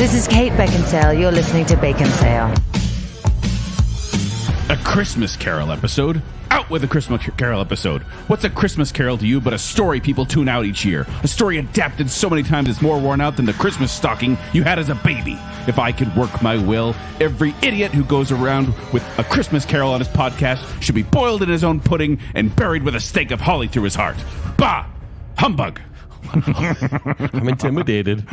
This is Kate Baconsale. You're listening to Baconsale. A Christmas Carol episode? Out with a Christmas Carol episode. What's a Christmas Carol to you but a story people tune out each year? A story adapted so many times it's more worn out than the Christmas stocking you had as a baby. If I could work my will, every idiot who goes around with a Christmas Carol on his podcast should be boiled in his own pudding and buried with a stake of holly through his heart. Bah! Humbug! I'm intimidated.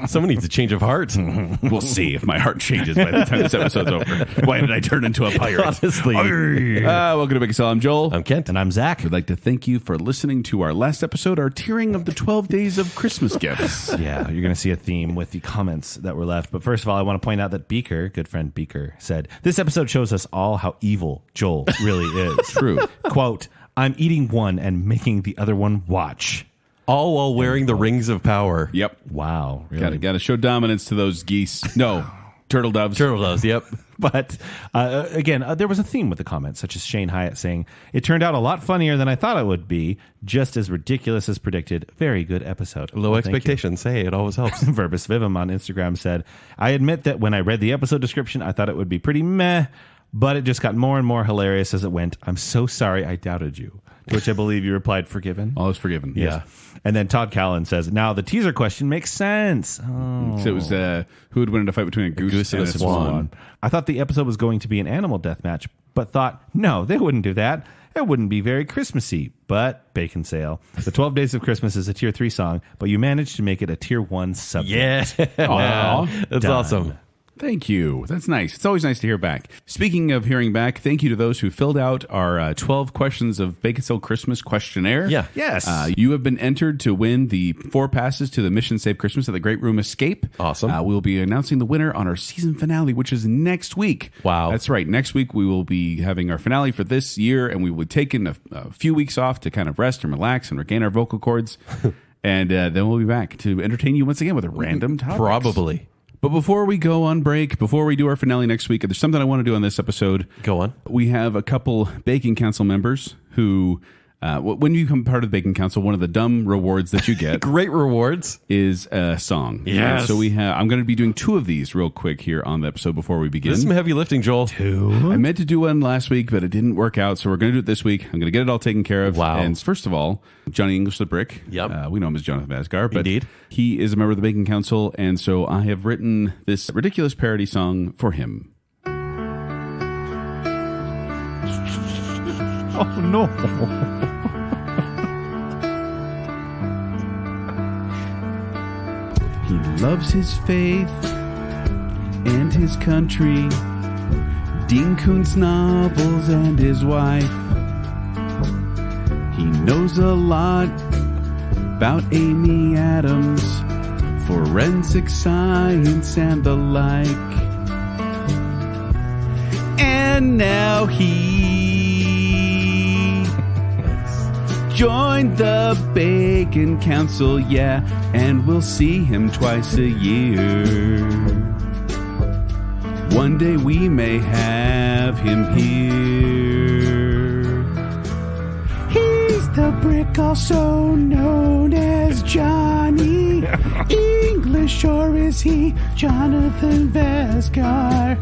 Someone needs a change of heart. We'll see if my heart changes by the time this episode's over. Why did I turn into a pirate? Honestly. Welcome to Baconsale. I'm Joel. I'm Kent. And I'm Zack. We'd like to thank you for listening to our last episode, our tiering of the 12 days of Christmas gifts. Yeah, you're going to see a theme with the comments that were left. But first of all, I want to point out that Beaker, good friend Beaker, said, this episode shows us all how evil Joel really is. True. Quote, I'm eating one and making the other one watch. All while wearing the rings of power. Yep. Wow. Really? Got to show dominance to those geese. No, turtle doves. Turtle doves, yep. But again, there was a theme with the comments, such as Shane Hyatt saying, it turned out a lot funnier than I thought it would be. Just as ridiculous as predicted. Very good episode. Low expectations. Hey, it always helps. Verbis Vivum on Instagram said, I admit that when I read the episode description, I thought it would be pretty meh, but it just got more and more hilarious as it went. I'm so sorry I doubted you. To which I believe you replied, forgiven. All is forgiven. Yeah. Yes. And then Todd Callan says, now the teaser question makes sense. Oh. So it was who would win in a fight between a goose and a swan. I thought the episode was going to be an animal death match, but thought, no, they wouldn't do that. It wouldn't be very Christmassy. But Baconsale. The 12 Days of Christmas is a tier 3 song, but you managed to make it a tier 1 subject. Yeah. Wow. That's awesome. Thank you. That's nice. It's always nice to hear back. Speaking of hearing back, thank you to those who filled out our 12 questions of Baconsale Christmas questionnaire. Yeah. Yes. You have been entered to win the 4 passes to the Mission Save Christmas at the Great Room Escape. Awesome. We'll be announcing the winner on our season finale, which is next week. Wow. That's right. Next week, we will be having our finale for this year, and we will take in a few weeks off to kind of rest and relax and regain our vocal cords. And then we'll be back to entertain you once again with a random topic. Probably. But before we go on break, before we do our finale next week, there's something I want to do on this episode. Go on. We have a couple Bacon Council members who, when you become part of the Bacon Council, one of the dumb rewards that you get Great rewards. is a song. Yes. So I'm going to be doing 2 of these real quick here on the episode before we begin. This is some heavy lifting, Joel. 2? I meant to do one last week, but it didn't work out, so we're going to do it this week. I'm going to get it all taken care of. Wow. And first of all, Johnny English the Brick. Yep. We know him as Jonathan Vasgar, but Indeed. he is a member of the Bacon Council, and so I have written this ridiculous parody song for him. Oh, no. He loves his faith and his country, Dean Koontz novels and his wife. He knows a lot about Amy Adams, forensic science and the like. And now he joined the Bacon Council, yeah, and we'll see him twice a year. One day we may have him here. He's the brick, also known as Johnny English, or is he Jonathan Vasgar?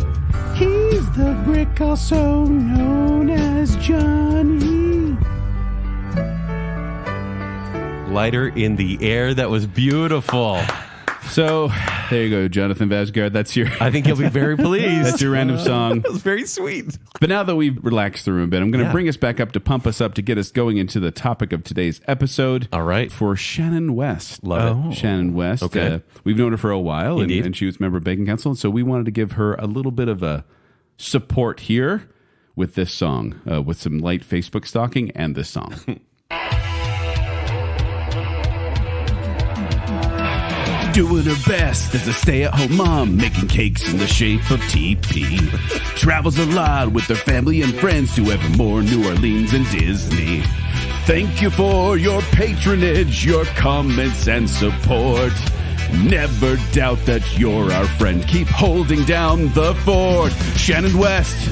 He's the brick, also known as Johnny. Lighter in the air. That was beautiful. So, there you go, Jonathan Vasgar. That's your... I think he'll be very pleased. That's your random song. That was very sweet. But now that we've relaxed the room a bit, I'm going to bring us back up to pump us up to get us going into the topic of today's episode. All right. For Shannon West. Love it. Shannon West. Okay. We've known her for a while, Indeed. and she was a member of Bacon Council, and so we wanted to give her a little bit of a support here with this song, with some light Facebook stalking and this song. Doing her best as a stay-at-home mom, making cakes in the shape of TP. Travels a lot with her family and friends to Evermore, New Orleans, and Disney. Thank you for your patronage, your comments, and support. Never doubt that you're our friend. Keep holding down the fort. Shannon West,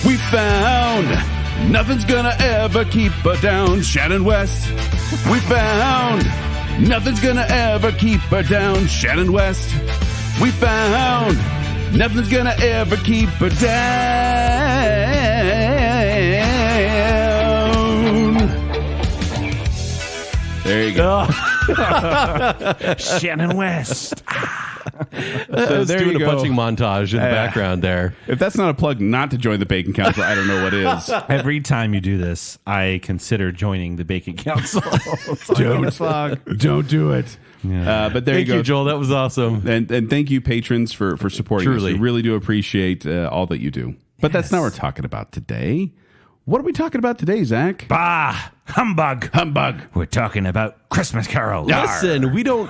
we found nothing's gonna ever keep her down. Shannon West, we found nothing's gonna ever keep her down. Shannon West, We found nothing's gonna ever keep her down. There you go. Shannon West. So there doing you a go. punching montage in the background there. If that's not a plug not to join the Bacon Council, I don't know what is. Every time you do this, I consider joining the Bacon Council. Don't do it. But there Thank you go. you, Joel. That was awesome. And thank you, patrons, for supporting us. Truly. We really do appreciate all that you do. But that's not what we're talking about today. What are we talking about today, Zach? Bah! Humbug! Humbug. We're talking about Christmas Carol. Listen, we don't.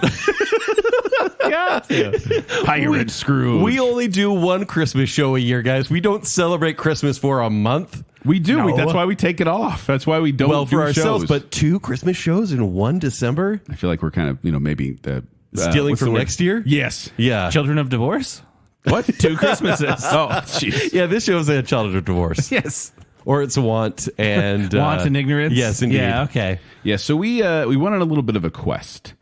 Pirate Scrooge. We only do one Christmas show a year, guys. We don't celebrate Christmas for a month. We do. No. That's why we take it off. That's why we don't Well, do for ourselves, shows. but 2 Christmas shows in 1 December? I feel like we're kind of, maybe Stealing what's the from word? next year? Yes. Yeah. Children of Divorce? What? 2 Christmases. Oh, jeez. Yeah, this show is a child of divorce. Yes. Or it's a want and... Want and ignorance? Yes, indeed. Yeah, okay. Yeah, so we went on a little bit of a quest.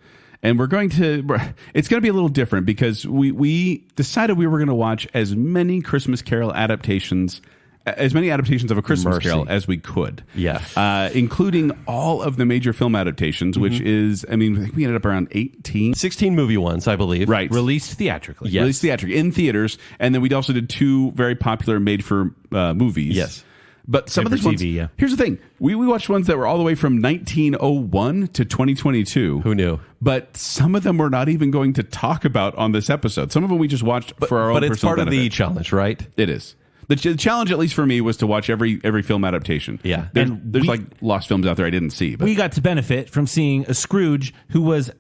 And it's going to be a little different because we decided we were going to watch as many Christmas Carol adaptations, as many adaptations of A Christmas Mercy. Carol as we could. Yeah. Including all of the major film adaptations, which is, I think we ended up around 18. 16 movie ones, I believe. Right. Released theatrically. Yes. Released theatrically in theaters. And then we also did 2 very popular made for movies. Yes. But some of Made these for ones, TV, yeah. here's the thing. We watched ones that were all the way from 1901 to 2022. Who knew? But some of them we're not even going to talk about on this episode. Some of them we just watched for our own But it's personal part of the benefit. challenge, right? It is. The challenge, at least for me, was to watch every film adaptation. Yeah. There's like lost films out there I didn't see. But We got to benefit from seeing a Scrooge who was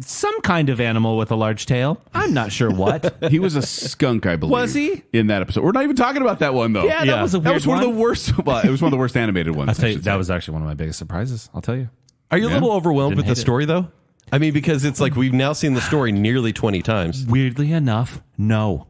some kind of animal with a large tail. I'm not sure what. he was a skunk, I believe. Was he? In that episode. We're not even talking about that one, though. Yeah, that was a weird That was one of one. the worst. Well, it was one of the worst animated ones. I'll tell I you, should that say. was actually one of my biggest surprises. I'll tell you. Are you a little overwhelmed Didn't with the hate it. story, though? I mean, because it's like we've now seen the story nearly 20 times. Weirdly enough, no.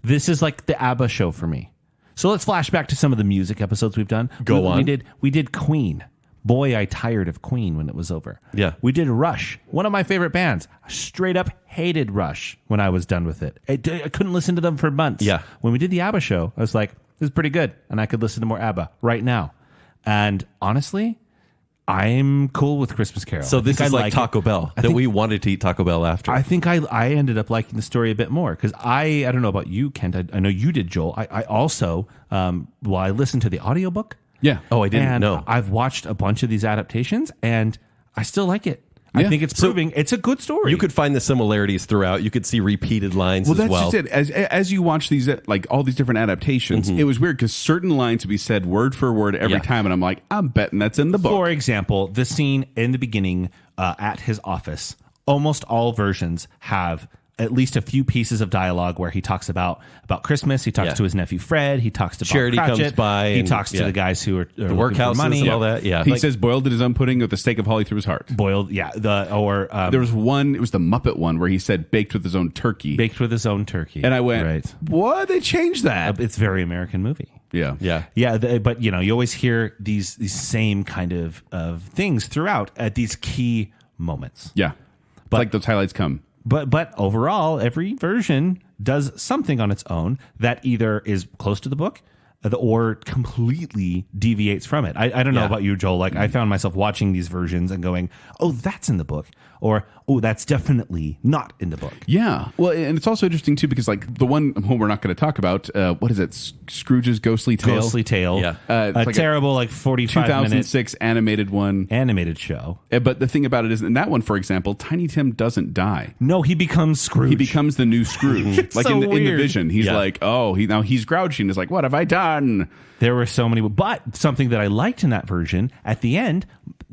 This is like the ABBA show for me. So let's flash back to some of the music episodes we've done. Go on. We did Queen. Boy, I tired of Queen when it was over. Yeah. We did Rush, one of my favorite bands. I straight up hated Rush when I was done with it. I couldn't listen to them for months. Yeah. When we did the ABBA show, I was like, this is pretty good. And I could listen to more ABBA right now. And honestly, I'm cool with Christmas Carol. So this is like it. Taco Bell, that we wanted to eat Taco Bell after. I think I ended up liking the story a bit more because I don't know about you, Kent. I know you did, Joel. I also, I listened to the audiobook. Yeah. Oh, I didn't And know. I've watched a bunch of these adaptations and I still like it. Yeah. I think it's proving it's a good story. You could find the similarities throughout. You could see repeated lines Well, as that's well. just it. As you watch these, like all these different adaptations, it was weird because certain lines would be said word for word every Yeah. time, and I'm like, I'm betting that's in the book. For example, the scene in the beginning at his office, almost all versions have at least a few pieces of dialogue where he talks about Christmas. He talks Yeah. to his nephew Fred. He talks to Bob Charity Cratchit. comes by He and- talks to yeah. the guys who are the workhouses money and all that. Yeah. He says Boyle did his own pudding with the steak of holly through his heart. boiled. Yeah, There was one, it was the Muppet one, where he said baked with his own turkey. baked with his own turkey. And I went, right. what? They changed that. It's a very American movie. Yeah. Yeah. Yeah, but you always hear these same kind of things throughout at these key moments. Yeah. But like those highlights come. But overall, every version does something on its own that either is close to the book or completely deviates from it. I don't know Yeah. about you, Joel. Like I found myself watching these versions and going, "Oh, that's in the book," or "Oh, that's definitely not in the book." Yeah. Well, and it's also interesting, too, because like the one we're not going to talk about, what is it? Scrooge's Ghostly Tale? Ghostly Tale, Yeah. It's a like a terrible 45-minute 2006 animated one. animated show. But the thing about it is, in that one, for example, Tiny Tim doesn't die. No, he becomes Scrooge. He becomes the new Scrooge. Like so in the weird. Vision, he's Yeah. like, oh, now he's grouchy and is like, what have I done? There were so many, but something that I liked in that version, at the end,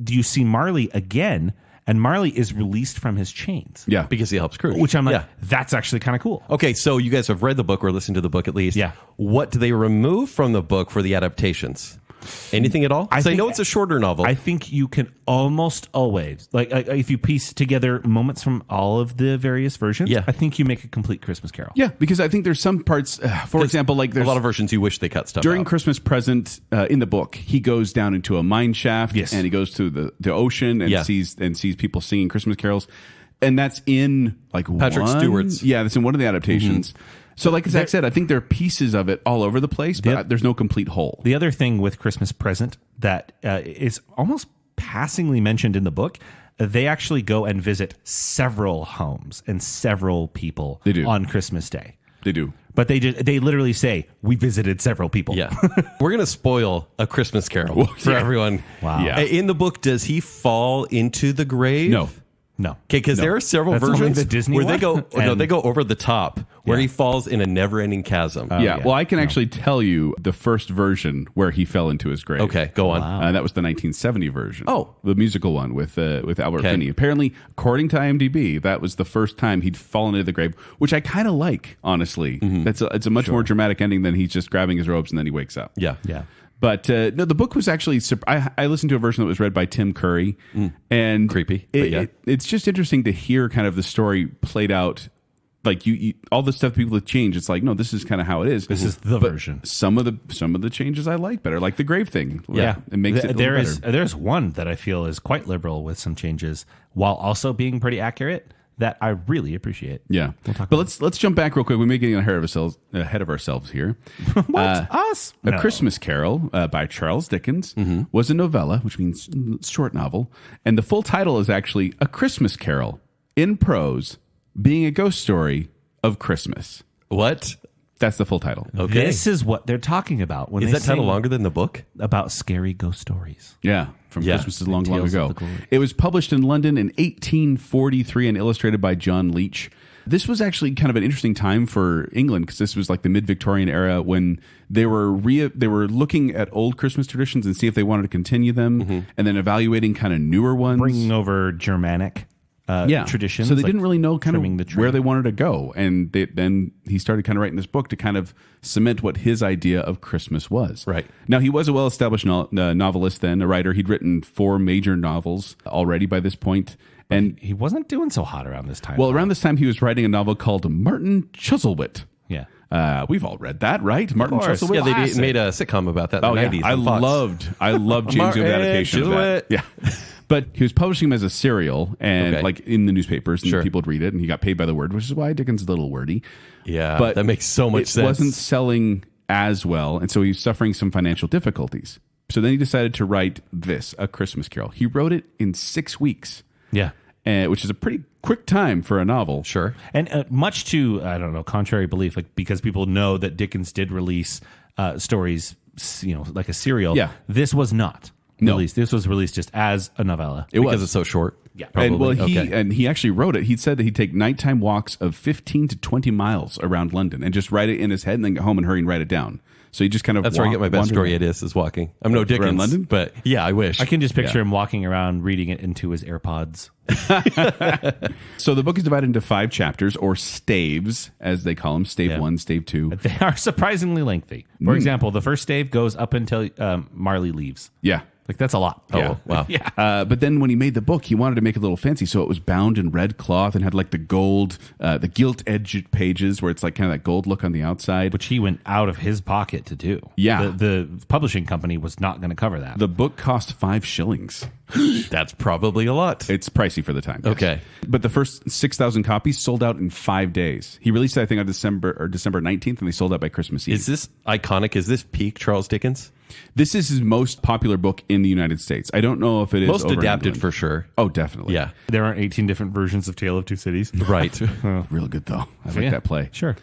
do you see Marley again, and Marley is released from his chains. Yeah. Because he helps Scrooge. Which I'm like, Yeah. that's actually kind of cool. Okay, so you guys have read the book or listened to the book at least. Yeah. What do they remove from the book for the adaptations? Anything at all? I So I think- know it's a shorter novel. I think you can almost always, like if you piece together moments from all of the various versions, Yeah. I think you make a complete Christmas Carol. Yeah, because I think there's some parts, for example, like a there's lot of versions you wish they cut stuff during out. Christmas Present in the book, he goes down into a mine shaft, Yes. and he goes to the ocean and Yeah. sees people singing Christmas carols. And that's in like Patrick Stewart's. Yeah, that's in one of the adaptations. So like Zach said, I think there are pieces of it all over the place, but there's no complete whole. The other thing with Christmas Present that is almost passingly mentioned in the book, they actually go and visit several homes and several people on Christmas Day. They do. But they literally say, we visited several people. Yeah. We're going to spoil A Christmas Carol for everyone. Wow. Yeah. In the book, does he fall into the grave? No. No. Okay, because there are several That's only versions the Disney where one? they go over the top, where he falls in a never-ending chasm. Yeah, well, I can actually tell you the first version where he fell into his grave. Okay, go on. That was the 1970 version. Oh. The musical one with Albert Finney. Apparently, according to IMDb, that was the first time he'd fallen into the grave, which I kind of like, honestly. It's a much more dramatic ending than he's just grabbing his robes and then he wakes up. Yeah. But no, the book was actually. I listened to a version that was read by Tim Curry, and Creepy, it's just interesting to hear kind of the story played out. Like you all the stuff people have changed. It's like, no, this is kind of how it is. This is the version. Some of the changes I like better, like the grave thing. Yeah, it makes it. There's one that I feel is quite liberal with some changes, while also being pretty accurate. That I really appreciate. Yeah, but let's jump back real quick. We may get ahead of ourselves here. What? Us? A Christmas Carol by Charles Dickens was a novella, which means short novel, and the full title is actually A Christmas Carol in prose, being a ghost story of Christmas. What? That's the full title. Okay. This is what they're talking about when Is they that title sing longer than the book? about scary ghost stories. Yeah, from Christmases long Tales ago. of the Glory. It was published in London in 1843 and illustrated by John Leech. This was actually kind of an interesting time for England because this was like the mid-Victorian era when they were looking at old Christmas traditions and see if they wanted to continue them, and then evaluating kind of newer ones, Bringing over Germanic traditions. So they like didn't really know kind trimming of the where tree. they wanted to go, and then he started kind of writing this book to kind of cement what his idea of Christmas was. Right. Now, he was a well-established novelist then, a writer. He'd written 4 major novels already by this point. And He wasn't doing so hot around this time. well, around this time, he was writing a novel called Martin Chuzzlewit. Yeah. We've all read that, right? Martin course. Chuzzlewit. Yeah, they made a sitcom about that in the 90s. I on Fox. loved James Young adaptation of that. Yeah. But he was publishing them as a serial and like in the newspapers, and people would read it, and he got paid by the word, which is why Dickens is a little wordy. Yeah, but that makes so much sense. It wasn't selling as well, and so he was suffering some financial difficulties. So then he decided to write this, A Christmas Carol. He wrote it in 6 weeks. Yeah. Which is a pretty quick time for a novel. Sure. And much to, I don't know, contrary belief, like because people know that Dickens did release stories, like a serial. Yeah. This was not No. released. This was released just as a novella. Because it's so short. Yeah. Probably. And he actually wrote it. He said that he'd take nighttime walks of 15 to 20 miles around London and just write it in his head and then go home and hurry and write it down. So he just kind of That's where I get my best story ideas is walking. I'm no Dickens, London? but yeah, I wish. I can just picture him walking around reading it into his AirPods. So the book is divided into 5 chapters, or staves, as they call them. Stave 1, stave 2. They are surprisingly lengthy. For example, the first stave goes up until Marley leaves. Yeah. Like, that's a lot. Oh, wow. Yeah. But then when he made the book, he wanted to make it a little fancy. So it was bound in red cloth and had like the gold, the gilt-edged pages where it's like kind of that gold look on the outside. Which he went out of his pocket to do. Yeah. The publishing company was not going to cover that. The book cost 5 shillings. That's probably a lot. It's pricey for the time. Yes. Okay. But the first 6,000 copies sold out in 5 days. He released it, I think, on December 19th, and they sold out by Christmas Eve. Is this iconic? Is this peak Charles Dickens? This is his most popular book in the United States. I don't know if it is Most over in adapted England. for sure. Oh, definitely. Yeah. There aren't 18 different versions of Tale of Two Cities. Right. Real good, though. I like that play. Sure.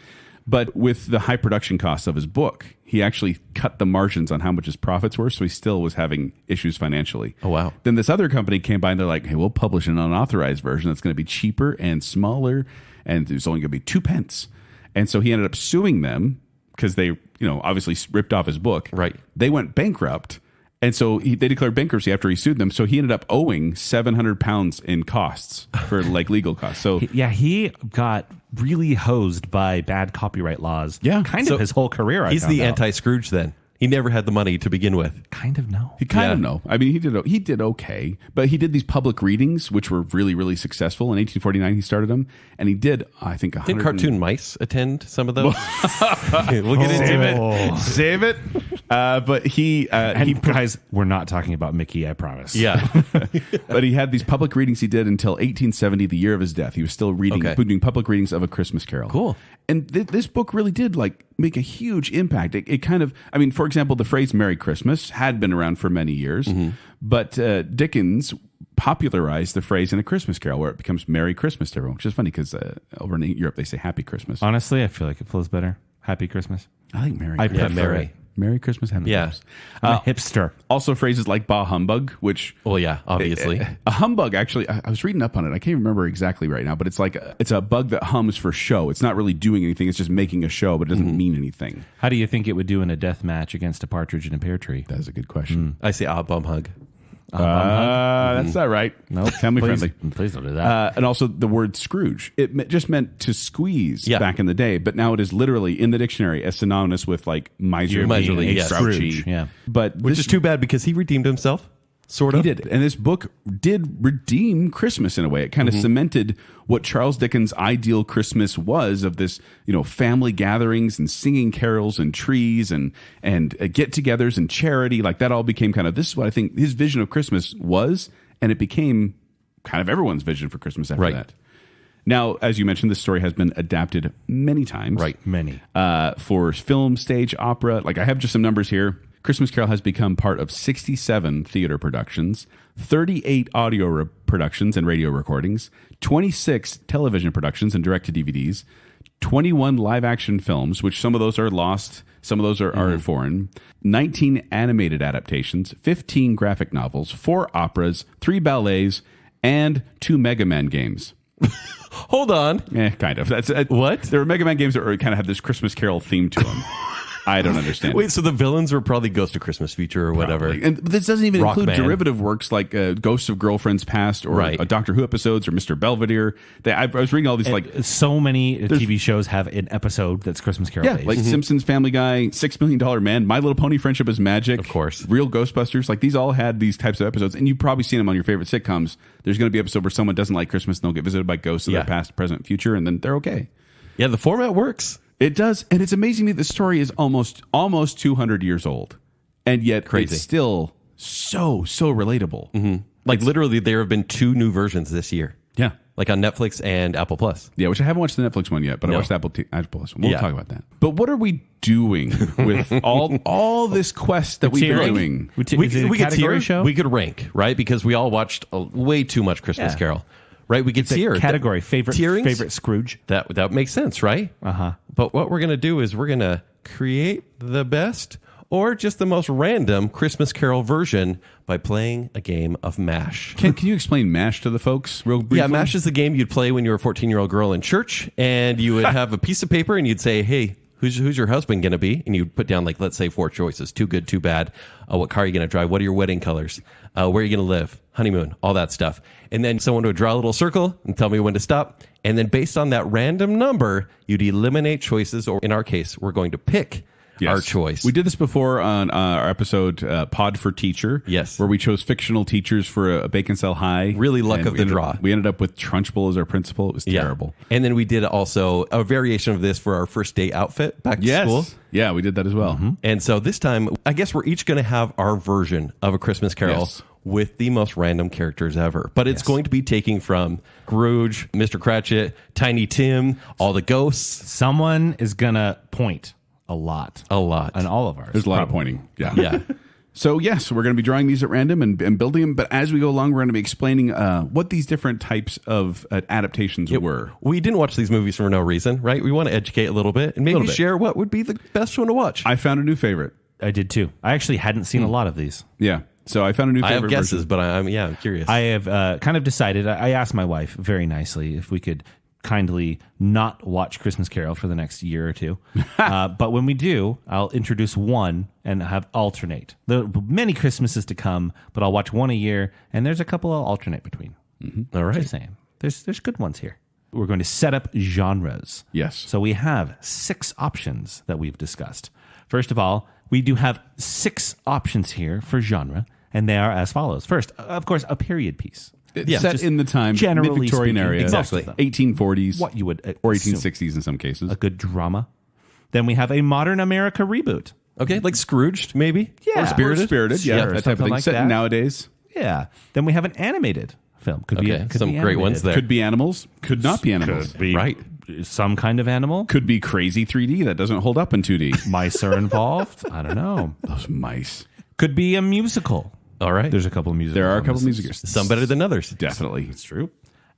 But with the high production costs of his book, he actually cut the margins on how much his profits were, so he still was having issues financially. Oh, wow. Then this other company came by and they're like, hey, we'll publish an unauthorized version that's going to be cheaper and smaller, and there's only going to be 2 pence. And so he ended up suing them because they, obviously ripped off his book. Right. They went bankrupt. And so they declared bankruptcy after he sued them. So he ended up owing £700 in costs for like legal costs. So He got really hosed by bad copyright laws. Yeah. Kind So of his whole career. He's the anti-Scrooge then. He never had the money to begin with. Kind of no. he kind of know. I mean, he did okay, but he did these public readings, which were really, really successful. In 1849, he started them, and he did, I think, 100. Did cartoon mice attend some of those? We'll get into it. Save it. But guys, we're not talking about Mickey, I promise. Yeah. but he had these public readings he did until 1870, the year of his death. He was still doing public readings of A Christmas Carol. Cool. And this book really did make a huge impact. It kind of, for example, the phrase "Merry Christmas" had been around for many years, but Dickens popularized the phrase in A Christmas Carol, where it becomes "Merry Christmas" to everyone, which is funny because over in Europe they say "Happy Christmas." Honestly, I feel like it flows better. Happy Christmas. I think "Merry." I Christmas. prefer Merry. it. Merry Christmas, Happy Christmas. I'm a hipster. Also, phrases like "bah humbug," which Well, yeah, obviously. a humbug. Actually, I was reading up on it. I can't remember exactly right now, but it's it's a bug that hums for show. It's not really doing anything. It's just making a show, but it doesn't mean anything. How do you think it would do in a death match against a partridge in a pear tree? That is a good question. I say bum hug. That's not right. No, family friendly. Please don't do that. And also the word Scrooge. It just meant to squeeze back in the day, but now it is literally in the dictionary as synonymous with miserly, Miserly, yes. grouchy. Scrooge, yeah. But Which is too bad because he redeemed himself. Sort of. He did. And this book did redeem Christmas in a way. It kind of cemented what Charles Dickens' ideal Christmas was, of this, family gatherings and singing carols and trees and get-togethers and charity. That all became this is what I think his vision of Christmas was, and it became kind of everyone's vision for Christmas after that. Now, as you mentioned, this story has been adapted many times. Right. Many. For film, stage, opera. I have just some numbers here. Christmas Carol has become part of 67 theater productions, 38 audio productions and radio recordings, 26 television productions and direct-to-DVDs, 21 live-action films, which some of those are lost, some of those are foreign, 19 animated adaptations, 15 graphic novels, 4 operas, 3 ballets, and 2 Mega Man games. Hold on. Kind of. That's What? There were Mega Man games that kind of have this Christmas Carol theme to them. I don't understand. Wait, so the villains were probably Ghost of Christmas Future or whatever. Probably. And this doesn't even include Rockman. derivative works like Ghosts of Girlfriends Past or Doctor Who episodes or Mr. Belvedere. I was reading all these so many TV shows have an episode that's Christmas Carol based. like Simpsons, Family Guy, $6 Million Man, My Little Pony, Friendship is Magic, Of course. Real Ghostbusters. These all had these types of episodes, and you've probably seen them on your favorite sitcoms. There's going to be an episode where someone doesn't like Christmas and they'll get visited by ghosts of their past, present, future, and then they're okay. Yeah, the format works. It does, and it's amazing to me. The story is almost 200 years old, and yet Crazy. it's still so relatable. Literally, there have been 2 new versions this year. Yeah. On Netflix and Apple Plus. Yeah, which I haven't watched the Netflix one yet, but I watched the Apple Plus one. We'll Yeah. talk about that. But what are we doing with all this quest that we've been doing? We could tier, show. we could rank, right? Because we all watched way too much Christmas Carol, right? We could tier category favorite Scrooge. That makes sense, right? But what we're gonna do is we're gonna create the best or just the most random Christmas Carol version by playing a game of M.A.S.H. Can you explain M.A.S.H to the folks real briefly? Yeah, M.A.S.H is the game you'd play when you were a 14-year-old girl in church, and you would have a piece of paper and you'd say, hey, who's your husband going to be? And you'd put down, let's say 4 choices. Too good, too bad. What car are you going to drive? What are your wedding colors? Where are you going to live? Honeymoon, all that stuff. And then someone would draw a little circle and tell me when to stop. And then based on that random number, you'd eliminate choices, or in our case, we're going to pick our choice. We did this before on our episode Pod for Teacher. Yes. Where we chose fictional teachers for a Baconsale High. Really luck And of the draw. We ended up with Trunchbull as our principal. It was terrible. And then we did also a variation of this for our first day outfit back to school. Yeah, we did that as well. And so this time, I guess we're each going to have our version of A Christmas Carol with the most random characters ever. But it's going to be taking from Scrooge, Mr. Cratchit, Tiny Tim, all the ghosts. Someone is going to point a lot. On all of ours. There's a lot of pointing. Yeah. Yeah. So, yes, we're going to be drawing these at random and building them. But as we go along, we're going to be explaining what these different types of adaptations were. We didn't watch these movies for no reason, right? We want to educate a little bit and maybe share what would be the best one to watch. I found a new favorite. I did too. I actually hadn't seen a lot of these. Yeah. So I found a new favorite. I have guesses, version. but I'm curious. I have kind of decided. I asked my wife very nicely if we could kindly not watch Christmas Carol for the next year or two. But when we do, I'll introduce one and have alternate. There are many Christmases to come, but I'll watch one a year, and there's a couple I'll alternate between. All right. Just saying. There's good ones here. We're going to set up genres. Yes. So we have 6 options that we've discussed. First of all, we do have 6 options here for genre, and they are as follows. First, of course, a period piece. Set in the time, generally mid-Victorian speaking, area. exactly. 1840s. What you would or assume. 1860s in some cases. A good drama. Then we have a modern America reboot. Okay, like Scrooged, maybe? Yeah. Or Spirited? Spirited, yeah, Sure, that type of something thing. like Set that. nowadays. Yeah. Then we have an animated film. Could be Okay, could some be great ones animated. there. Could be animals. Could not be animals. Could be Right. some kind of animal. Could be crazy 3D that doesn't hold up in 2D. Mice are involved. I don't know. Those mice. Could be a musical. All right. There's a couple of musicals. There are a on couple this music. list. Some better than others. Definitely. It's true.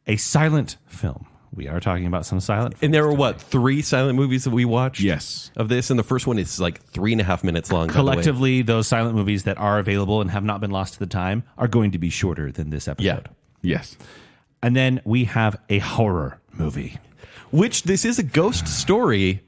A silent film. We are talking about some silent films. And there were, 3 silent movies that we watched? Yes. Of this, and the first one is like 3.5 minutes long. by the way. Collectively, those silent movies that are available and have not been lost to the time are going to be shorter than this episode. Yeah. Yes. And then we have a horror movie. Which this is a ghost story,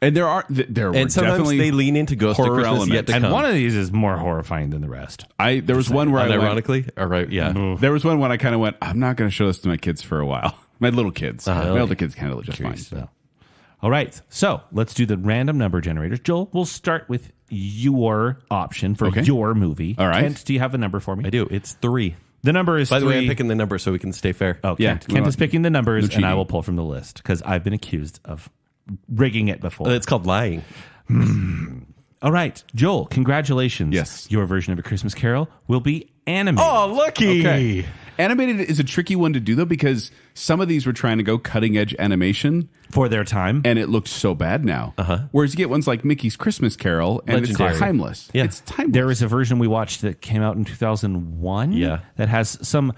And there were and sometimes definitely they lean into Ghost of horror Christmas yet to And come. one of these is more horrifying than the rest. There was one where I went, Unironically, all right, yeah. there was one when I kind of went, I'm not going to show this to my kids for a while. My little kids. My older kids handle it just fine. So. All right. So let's do the random number generators. Joel, we'll start with your option for Okay. your movie. All right. Kent, do you have the number for me? I do. It's 3. The number is By the 3. way, I'm picking the number so we can stay fair. Oh, Yeah. Kent is picking the numbers, No and I cheating. will pull from the list because I've been accused of rigging it before. It's called lying. All right, Joel, congratulations. Yes. Your version of A Christmas Carol will be animated. lucky! Okay. Animated is a tricky one to do, though, because some of these were trying to go cutting edge animation, For their time. and it looks so bad now. Whereas you get ones like Mickey's Christmas Carol, and Legendary. it's timeless. Yeah. It's timeless. There is a version we watched that came out in 2001 Yeah. that has some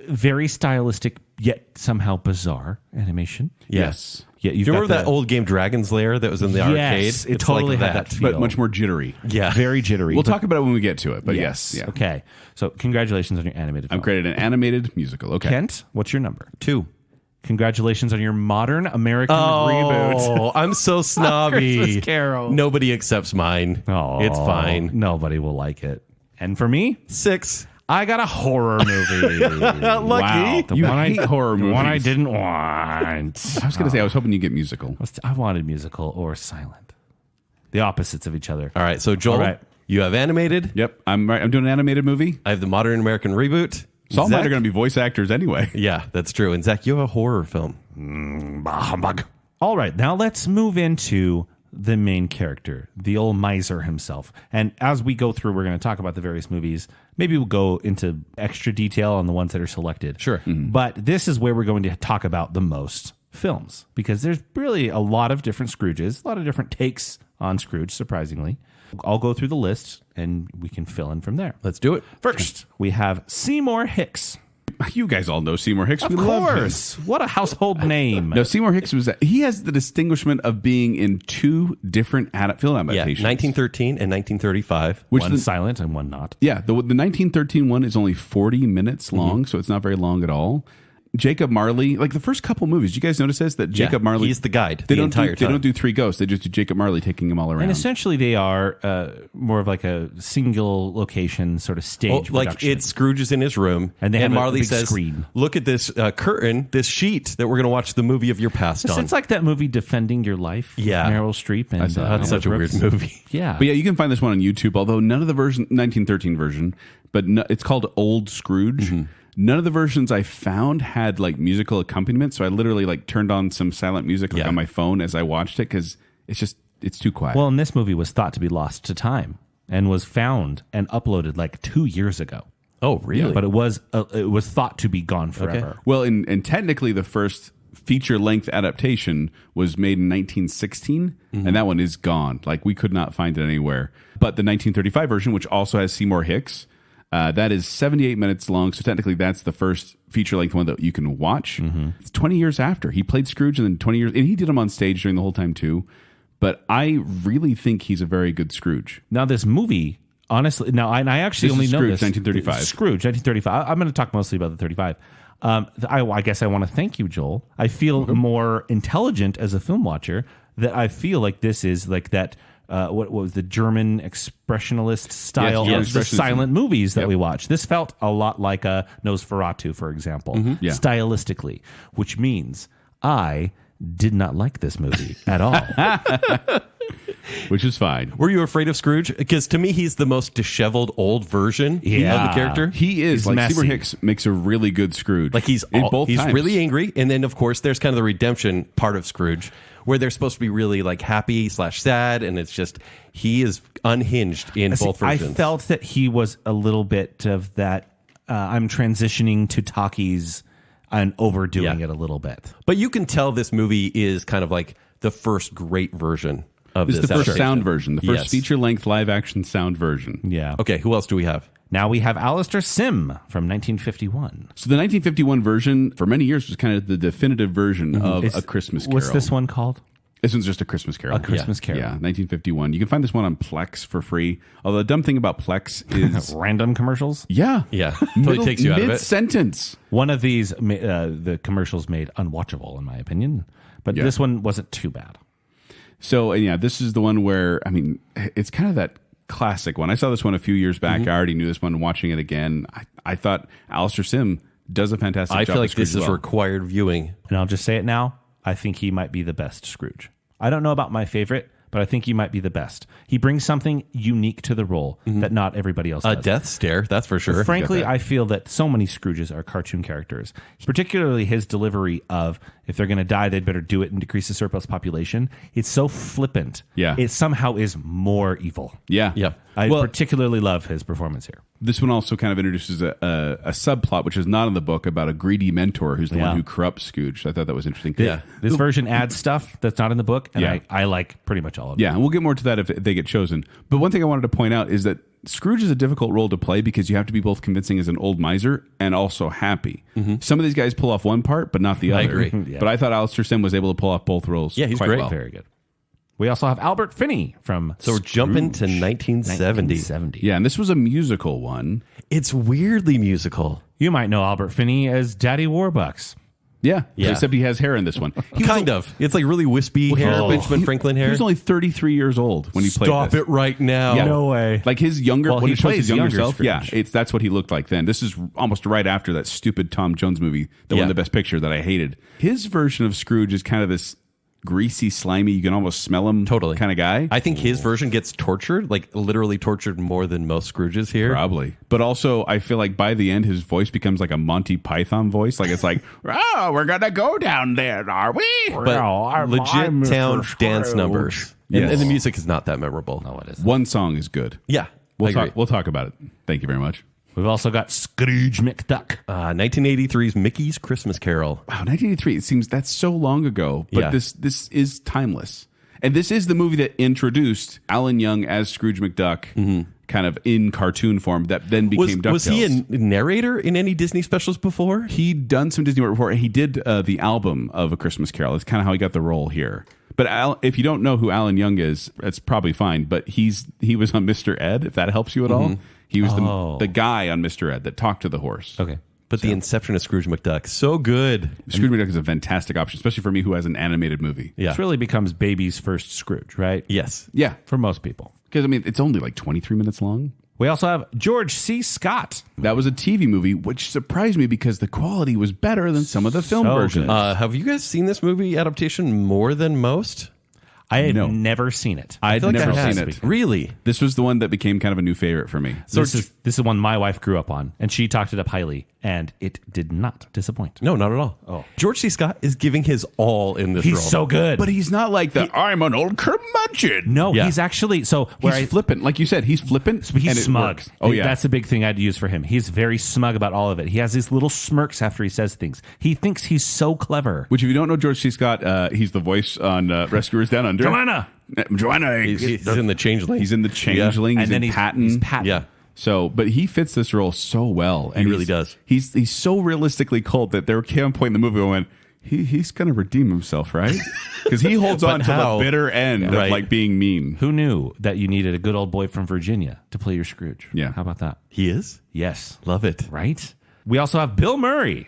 very stylistic yet somehow bizarre animation. Yes. Yeah, you've Do you got remember that the- old game Dragon's Lair that was in the arcade? Yes, it It's totally like had that feel. But much more jittery. Yeah. Very jittery. We'll but- talk about it when we get to it, but yes. Yeah. Okay. So congratulations on your animated film. I'm creating an animated musical. Okay. Kent, what's your number? 2. Congratulations on your modern American reboot. Oh, I'm so snobby. Christmas Carol. Nobody accepts mine. Oh, It's fine. Nobody will like it. And for me, 6. I got a horror movie. Wow. The You one hate horror the one I movies. didn't want. I was going to say, I was hoping you'd get musical. I wanted musical or silent. The opposites of each other. All right, so Joel, All right. you have animated. Yep. I'm doing an animated movie. I have the modern American reboot. So all mine Zack? are going to be voice actors anyway. Yeah, that's true. And Zach, you have a horror film. Humbug. All right, now let's move into the main character, the old miser himself. And as we go through, we're going to talk about the various movies. Maybe we'll go into extra detail on the ones that are selected. Sure. But this is where we're going to talk about the most films because there's really a lot of different Scrooges, a lot of different takes on Scrooge, surprisingly. I'll go through the list and we can fill in from there. Let's do it. First, we have Seymour Hicks. You guys all know Seymour Hicks. Of We love him. course. What a household name. No, Seymour Hicks he has the distinguishment of being in 2 different film Yeah, adaptations. 1913 and 1935. Which one the, silent and one not. yeah, the 1913 one is only 40 minutes long, so it's not very long at all. Jacob Marley, like the first couple movies, you guys notice this? That Jacob Marley, he's the guide They the don't entire do, time. They don't do 3 ghosts. They just do Jacob Marley taking them all around. And essentially, they are more of like a single location sort of stage Like production. it's Scrooge is in his room, And they have a Marley big says, screen. "Look at this curtain, this sheet that we're going to watch the movie of your past on." It's like that movie Defending Your Life. with Yeah. Meryl Streep. And That's such a weird Brooks. movie. Yeah. But yeah, you can find this one on YouTube, although none of the 1913 version, but no, it's called Old Scrooge. None of the versions I found had like musical accompaniment, so I literally like turned on some silent music like, Yeah. on my phone as I watched it because it's too quiet. Well, and this movie was thought to be lost to time and was found and uploaded like 2 years ago. Oh, really? But it was thought to be gone forever. Well, and technically the first feature-length adaptation was made in 1916, and that one is gone. Like, we could not find it anywhere. But the 1935 version, which also has Seymour Hicks, that is 78 minutes long, so technically that's the first feature-length one that you can watch. It's 20 years after. He played Scrooge, and then 20 years... And he did him on stage during the whole time, too. But I really think he's a very good Scrooge. Now, this movie, honestly, I actually This only is know Scrooge, this. 1935. Scrooge, 1935. I'm going to talk mostly about the 35. I guess I want to thank you, Joel. I feel more intelligent as a film watcher that I feel like this is like that. What was the German expressionist style Yes, of the expressionism. silent movies that we watch? This felt a lot like a Nosferatu, for example, Yeah. stylistically, which means I did not like this movie at all. which is fine. Were you afraid of Scrooge? Because to me, he's the most disheveled old version of the character. He is. He's Like messy. Seymour Hicks makes a really good Scrooge. Like he's times. really angry, and then of course there's kind of the redemption part of Scrooge, where they're supposed to be really like happy / sad, and it's just he is unhinged in both versions. I felt that he was a little bit of that. I'm transitioning to talkies and overdoing it a little bit. But you can tell this movie is kind of like the first great version of This is this. the first adaptation. sound version, the first Yes. feature-length live-action sound version. Yeah. Okay, who else do we have? Now we have Alistair Sim from 1951. So the 1951 version, for many years, was kind of the definitive version of A Christmas Carol. What's this one called? This one's just A Christmas Carol. A Christmas Carol. Yeah, 1951. You can find this one on Plex for free. Although the dumb thing about Plex is... Random commercials. yeah. Yeah, totally takes you out of it. Mid-sentence. One of these, the commercials made unwatchable, in my opinion. But Yeah. this one wasn't too bad. So, and yeah, this is the one where, I mean, it's kind of that classic one. I saw this one a few years back. I already knew this one. Watching it again, I thought Alistair Sim does a fantastic I job. feel like with Scrooge this as is well. required viewing. And I'll just say it now. I think he might be the best Scrooge. I don't know about my favorite, but I think he might be the best. He brings something unique to the role that not everybody else A does. death stare, that's for sure. Frankly, I feel that so many Scrooges are cartoon characters, particularly his delivery of if they're going to die, they'd better do it and decrease the surplus population. It's so flippant. Yeah. It somehow is more evil. Yeah. Yeah. I Well, particularly love his performance here. this one also kind of introduces a subplot, which is not in the book, about a greedy mentor who's the Yeah. one who corrupts Scrooge. I thought that was interesting. Yeah. This version adds stuff that's not in the book, and Yeah. I like pretty much all of it. Yeah, and we'll get more to that if they get chosen. But one thing I wanted to point out is that Scrooge is a difficult role to play because you have to be both convincing as an old miser and also happy. Some of these guys pull off one part, but not the I other. agree. Yeah. But I thought Alistair Sim was able to pull off both roles. Yeah, he's quite great. well. Very good. We also have Albert Finney from So we're jumping to Scrooge, 1970. 1970. Yeah, and this was a musical one. It's weirdly musical. You might know Albert Finney as Daddy Warbucks. Yeah, Yeah. except he has hair in this one. Kind of. It's like really wispy hair, Oh. Benjamin Franklin hair. He was only 33 years old when he played Stop this. it right now. Yeah. No way. Like his younger, Well, when he he shows plays his younger younger self, Scrooge. yeah, that's what he looked like then. This is almost right after that stupid Tom Jones movie that Yeah. won the Best Picture that I hated. His version of Scrooge is kind of this greasy, slimy, you can almost smell him Totally. kind of guy. I think his version gets tortured, like literally tortured more than most Scrooges here. Probably. But also, I feel like by the end, his voice becomes like a Monty Python voice. Like it's like, oh, we're going to go down there, are we? But Well, I'm legit Mr. town Scrooge. dance numbers. Yes. And the music is not that memorable. No, it is. One song is good. Yeah. I agree. We'll talk about it. Thank you very much. We've also got Scrooge McDuck. 1983's Mickey's Christmas Carol. Wow, 1983. It seems that's so long ago, but Yeah. this is timeless. And this is the movie that introduced Alan Young as Scrooge McDuck, kind of in cartoon form. That then became DuckTales. Was he a narrator in any Disney specials before? He'd done some Disney work before. He did the album of A Christmas Carol. That's kind of how he got the role here. But if you don't know who Alan Young is, that's probably fine. But he was on Mr. Ed, if that helps you at all. He was the guy on Mr. Ed that talked to the horse. Okay. But the inception of Scrooge McDuck, so good. Scrooge McDuck is a fantastic option, especially for me who has an animated movie. Yeah. This really becomes baby's first Scrooge, right? Yes. Yeah. For most people. Because, I mean, it's only like 23 minutes long. We also have George C. Scott. That was a TV movie, which surprised me because the quality was better than some of the film So versions. good. Have you guys seen this movie adaptation more than most? I had No. never seen it. I'd feel like never I have. seen it. Really? This was the one that became kind of a new favorite for me. So this is one my wife grew up on, and she talked it up highly, and it did not disappoint. No, not at all. Oh. George C. Scott is giving his all in this He's role. so good. But he's not like the I'm an old curmudgeon. no, Yeah. he's actually He's flippant. Like you said, he's flippant. But he's and it smug. works. Oh, yeah. That's the big thing I'd use for him. He's very smug about all of it. He has these little smirks after he says things. He thinks he's so clever. Which, if you don't know George C. Scott, he's the voice on Rescuers Down Under. Joanna! Joanna. He's in the Changeling. He's in the Changeling. And He's then in Patton. he's Patton. Yeah. So, but he fits this role so well. And really he's- does. He's so realistically cold that there came a point in the movie where I went, he's going to redeem himself, right? Because he holds on to how? the bitter end of Right. like being mean. Who knew that you needed a good old boy from Virginia to play your Scrooge? Yeah. How about that? He is? Yes. Love it. Right? We also have Bill Murray.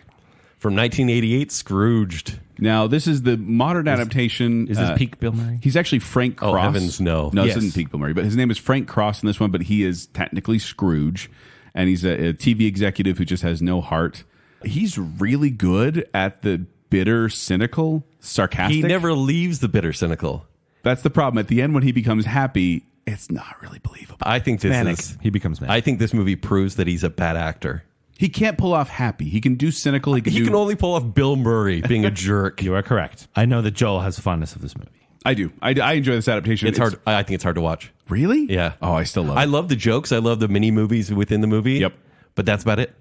From 1988, Scrooged. Now, this is the modern adaptation. Is this peak Bill Murray? He's actually Frank Cross. Oh, heavens, no. No, Yes. this isn't Peak Bill Murray, but his name is Frank Cross in this one, but he is technically Scrooge, and he's a TV executive who just has no heart. He's really good at the bitter, cynical, sarcastic. He never leaves the bitter cynical. That's the problem. At the end, when he becomes happy, it's not really believable. I think this He becomes manic. I think this movie proves that he's a bad actor. He can't pull off happy. He can do cynical. He can only pull off Bill Murray being a jerk. You are correct. I know that Joel has a fondness of this movie. I do. I enjoy this adaptation. It's hard. I think it's hard to watch. Really? Yeah. Oh, I still love it. I love the jokes. I love the mini movies within the movie. Yep. But that's about it.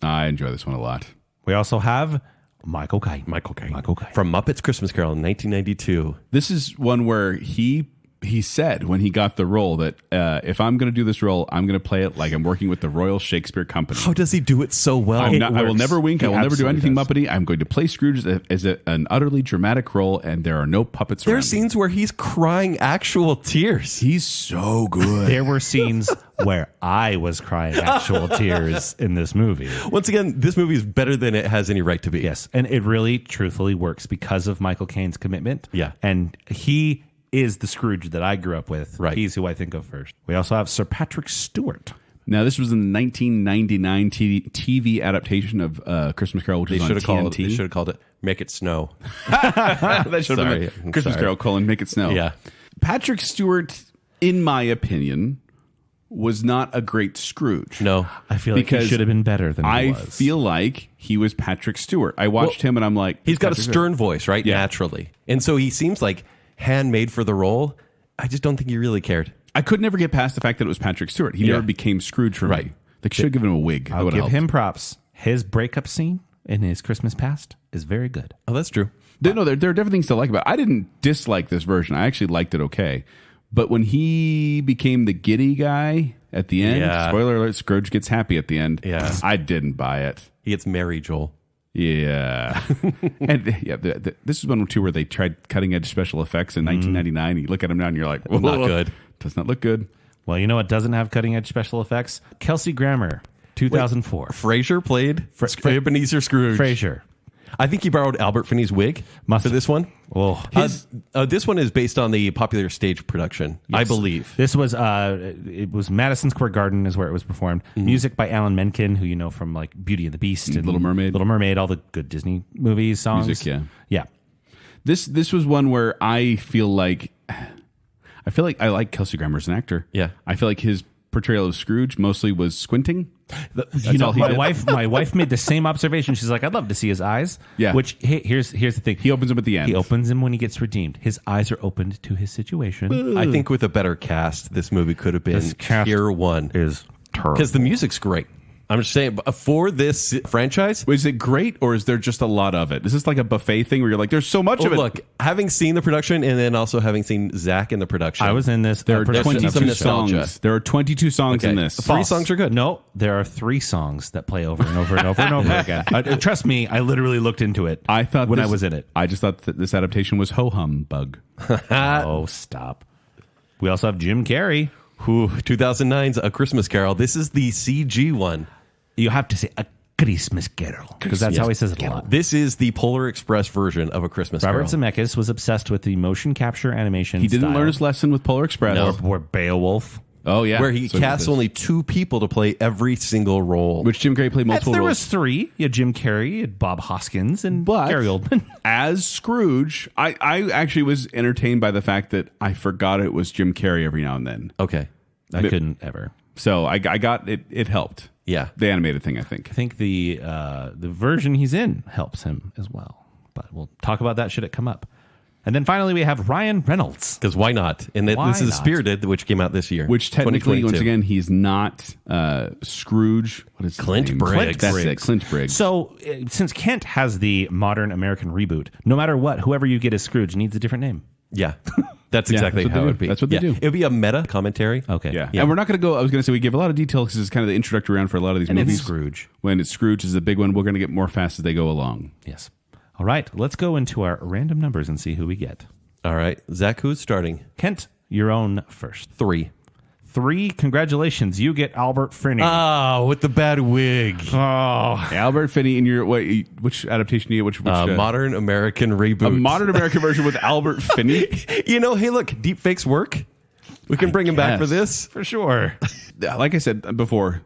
I enjoy this one a lot. We also have Michael Caine. Michael Caine. From From Muppets Christmas Carol in 1992. This is one where he said when he got the role that if I'm going to do this role, I'm going to play it like I'm working with the Royal Shakespeare Company. How does he do it so well? I will never wink. He I will never do absolutely anything does. Muppety. I'm going to play Scrooge as an utterly dramatic role, and there are no puppets There are around me. scenes where he's crying actual tears. He's so good. There were scenes where I was crying actual tears in this movie. Once again, this movie is better than it has any right to be. Yes, and it really, truthfully works because of Michael Caine's commitment. Yeah. And he is the Scrooge that I grew up with. Right. He's who I think of first. We also have Sir Patrick Stewart. Now, this was in the 1999 TV adaptation of Christmas Carol, which They is on should have called. TNT. They should have called it "Make It Snow." That should have Sorry. been I'm Christmas sorry. Carol: Make It Snow. Yeah. Patrick Stewart, in my opinion, was not a great Scrooge. No, I feel like he Because should have been better than he I was. feel like he was Patrick Stewart. I watched him and I'm like, he's got a Patrick stern voice, right? Yeah. Naturally, and so he seems like handmade for the role. I just don't think he really cared. I could never get past the fact that it was Patrick Stewart. He Yeah. never became Scrooge for Right. me. They should have given him a wig. That I'll would've give helped. him props. His breakup scene in his Christmas Past is very good. Oh, that's true. There are different things to like about it. I didn't dislike this version. I actually liked it okay. But when he became the giddy guy at the end, Yeah. spoiler alert, Scrooge gets happy at the end. Yeah. I didn't buy it. He gets married, Joel. Yeah. And yeah, this is one too where they tried cutting edge special effects in 1999. You look at them now and you're like, Not "Whoa, good. Does not look good. Well, you know what doesn't have cutting edge special effects? Kelsey Grammer, 2004. Frasier played Ebenezer Scrooge. Frasier. I think he borrowed Albert Finney's wig Must for have. this one. Oh, This one is based on the popular stage production, I believe. this was it was Madison Square Garden is where it was performed. Music by Alan Menken, who you know from like Beauty and the Beast and Little Mermaid. all the good Disney movies, songs. Music, yeah. Yeah. This was one where I feel like I like Kelsey Grammer as an actor. Yeah. I feel like his portrayal of Scrooge mostly was squinting. You know, all he my did. wife made the same observation. She's like, I'd love to see his eyes. Yeah. Which here's the thing. He opens them at the end. He opens them when he gets redeemed. His eyes are opened to his situation. I think with a better cast, this movie could have been This cast tier one. Is terrible. Because the music's great. I'm just saying, for this franchise, Is it great or is there just a lot of it? Is this like a buffet thing where you're like, there's so much of it? look, having seen the production and then also having seen Zach in the production, I was in this. There are production of 22 some nostalgia. songs. There are 22 songs in this. Three songs are good. No, there are 3 songs that play over and over and over and over again. Trust me, I literally looked into it. I thought when this- I was in it. I just thought that this adaptation was Humbug. Oh, stop. We also have Jim Carrey. Who 2009's A Christmas Carol. This is the CG one. You have to say a Christmas Carol because that's how he says it a lot. This is the Polar Express version of A Christmas Robert Carol. Zemeckis was obsessed with the motion capture animation. He didn't style. learn his lesson with Polar Express. No. Or Beowulf. Oh, yeah. where he So casts this- only 2 people to play every single role. Which Jim Carrey played multiple There roles. was 3. You had Jim Carrey, you had Bob Hoskins, and But Gary Oldman. as Scrooge, I actually was entertained by the fact that I forgot it was Jim Carrey every now and then. Okay. I couldn't ever. So I got it. It helped. Yeah. The animated thing, I think. I think the version he's in helps him as well. But we'll talk about that should it come up. And then finally we have Ryan Reynolds. Because why not? And Why this is not? Spirited, which came out this year. Which technically, 2022. once again, he's not Scrooge. What is his Clint name? Briggs. That's it. Clint Briggs. So since Kent has the modern American reboot, no matter what, whoever you get as Scrooge needs a different name. Yeah. That's exactly that's what how they it would do. be. That's what they do. It would be a meta commentary. Okay. yeah. And we're not going to go. I was going to say we give a lot of detail because it's kind of the introductory round for a lot of these And movies. it's Scrooge. When it's Scrooge is the big one, we're going to get more fast as they go along. Yes. All right. Let's go into our random numbers and see who we get. All right. Zach, who's starting? Kent, your own first. 3. 3. Congratulations. You get Albert Finney. Oh, with the bad wig. Oh. Albert Finney in your which adaptation do you get? Which Modern American reboot. a modern American version with Albert Finney? You know, hey, look, deep fakes work. We can bring him back for guess. this. For sure. Like I said before,